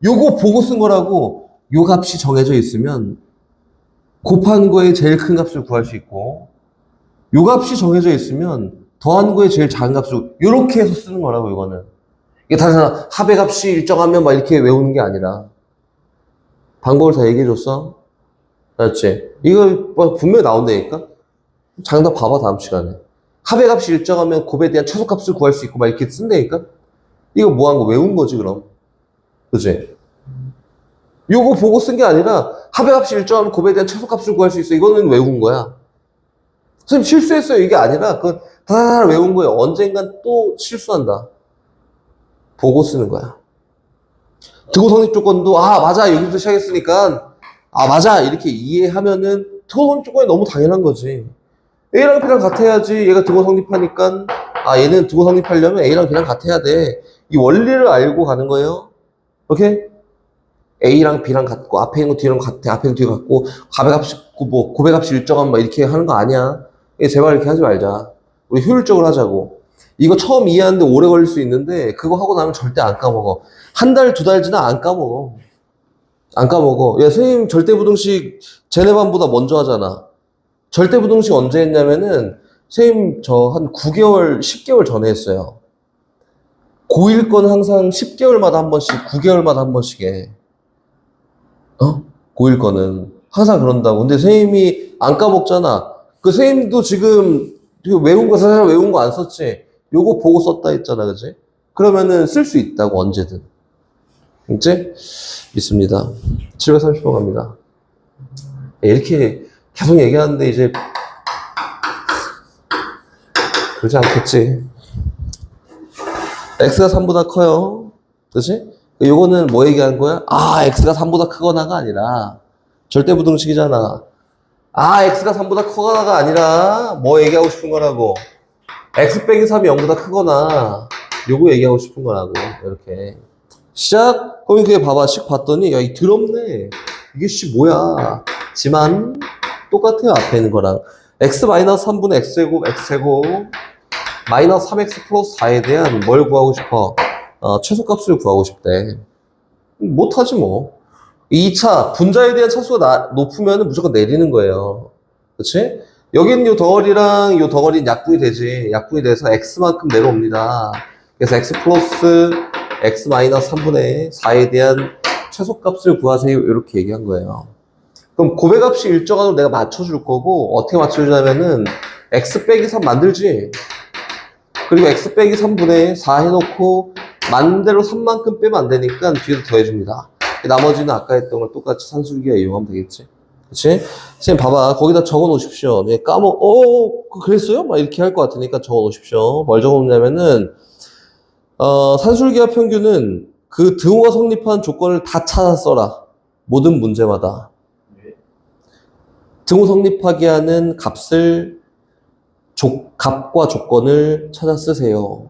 요거 보고 쓴 거라고. 요 값이 정해져 있으면 곱한 거에 제일 큰 값을 구할 수 있고, 요 값이 정해져 있으면 더한 거에 제일 작은 값을 요렇게 해서 쓰는 거라고. 이거는 이게 단순한 합의 값이 일정하면 막 이렇게 외우는 게 아니라 방법을 다 얘기해 줬어. 알았지? 이거 뭐 분명히 나온다니까. 장답 봐봐 다음 시간에. 합의 값이 일정하면 곱에 대한 최소값을 구할 수 있고 막 이렇게 쓴다니까. 이거 뭐 한 거 외운 거지 그럼. 그치? 요거 보고 쓴 게 아니라 합의 값이 일정하면 곱에 대한 최소값을 구할 수 있어. 이거는 외운 거야. 선생님 실수했어요 이게 아니라 그건 다 외운 거예요. 언젠간 또 실수한다. 보고 쓰는 거야. 등호 성립 조건도 맞아 여기부터 시작했으니까 맞아 이렇게 이해하면은 등호 성립 조건이 너무 당연한 거지. A랑 B랑 같아야지 얘가 등호 성립하니까 얘는 등호 성립하려면 A랑 B랑 같아야 돼. 이 원리를 알고 가는 거예요. 오케이? A랑 B랑 같고 앞에 있는 거 뒤랑 같아. 앞에 있는 거 뒤가 같고 값의 값이 뭐 곱의 값이 일정하면 막 이렇게 하는 거 아니야. 제발 이렇게 하지 말자. 우리 효율적으로 하자고. 이거 처음 이해하는데 오래 걸릴 수 있는데 그거 하고 나면 절대 안 까먹어. 한 달, 두 달 지나 안 까먹어. 안 까먹어. 야, 선생님 절대부등식 쟤네 반보다 먼저 하잖아. 절대부등식 언제 했냐면은 선생님 저 한 9개월, 10개월 전에 했어요. 고1 건 항상 10개월마다 한 번씩, 9개월마다 한 번씩 해. 고1 거는 항상 그런다고. 근데 선생님이 안 까먹잖아. 그 선생님도 지금 외운 거 사실 외운 거 안 썼지? 요거 보고 썼다 했잖아, 그치? 그러면은 쓸 수 있다고, 언제든. 그치? 있습니다. 730번 갑니다. 이렇게 계속 얘기하는데 이제 그러지 않겠지. x가 3보다 커요. 그치? 요거는 뭐 얘기하는 거야? x가 3보다 크거나가 아니라 절대부등식이잖아. x가 3보다 크거나가 아니라 뭐 얘기하고 싶은 거라고? x 빼기 3이 0보다 크거나 요거 얘기하고 싶은 거라고. 이렇게 시작. 그럼 그게 봐봐. 식 봤더니 이 더럽네. 이게 뭐야. 지만 똑같아요. 앞에 있는 거랑. x-3분의 x제곱 마이너스 3x 플러스 4에 대한 뭘 구하고 싶어? 최소값을 구하고 싶대. 못하지 뭐. 2차 분자에 대한 차수가 높으면 무조건 내리는 거예요. 그치? 여긴 요 덩어리랑 요 덩어리는 약분이 되지. 약분이 돼서 x만큼 내려옵니다. 그래서 x 플러스 x 마이너스 3분의 4에 대한 최소값을 구하세요. 이렇게 얘기한 거예요. 그럼 고배값이 일정하도록 내가 맞춰줄 거고, 어떻게 맞춰주냐면은 x 빼기 3 만들지. 그리고 x 빼기 3분의 4 해놓고 만대로 3만큼 빼면 안 되니까 뒤에서 더해줍니다. 나머지는 아까 했던 걸 똑같이 산술기에 이용하면 되겠지. 그치? 선생님 봐봐. 거기다 적어 놓으십시오. 네, 그랬어요? 막 이렇게 할 것 같으니까 적어 놓으십시오. 뭘 적어 놓냐면은, 산술기하 평균은 그 등호가 성립한 조건을 다 찾아 써라. 모든 문제마다. 네. 등호 성립하게 하는 값과 조건을 찾아 쓰세요.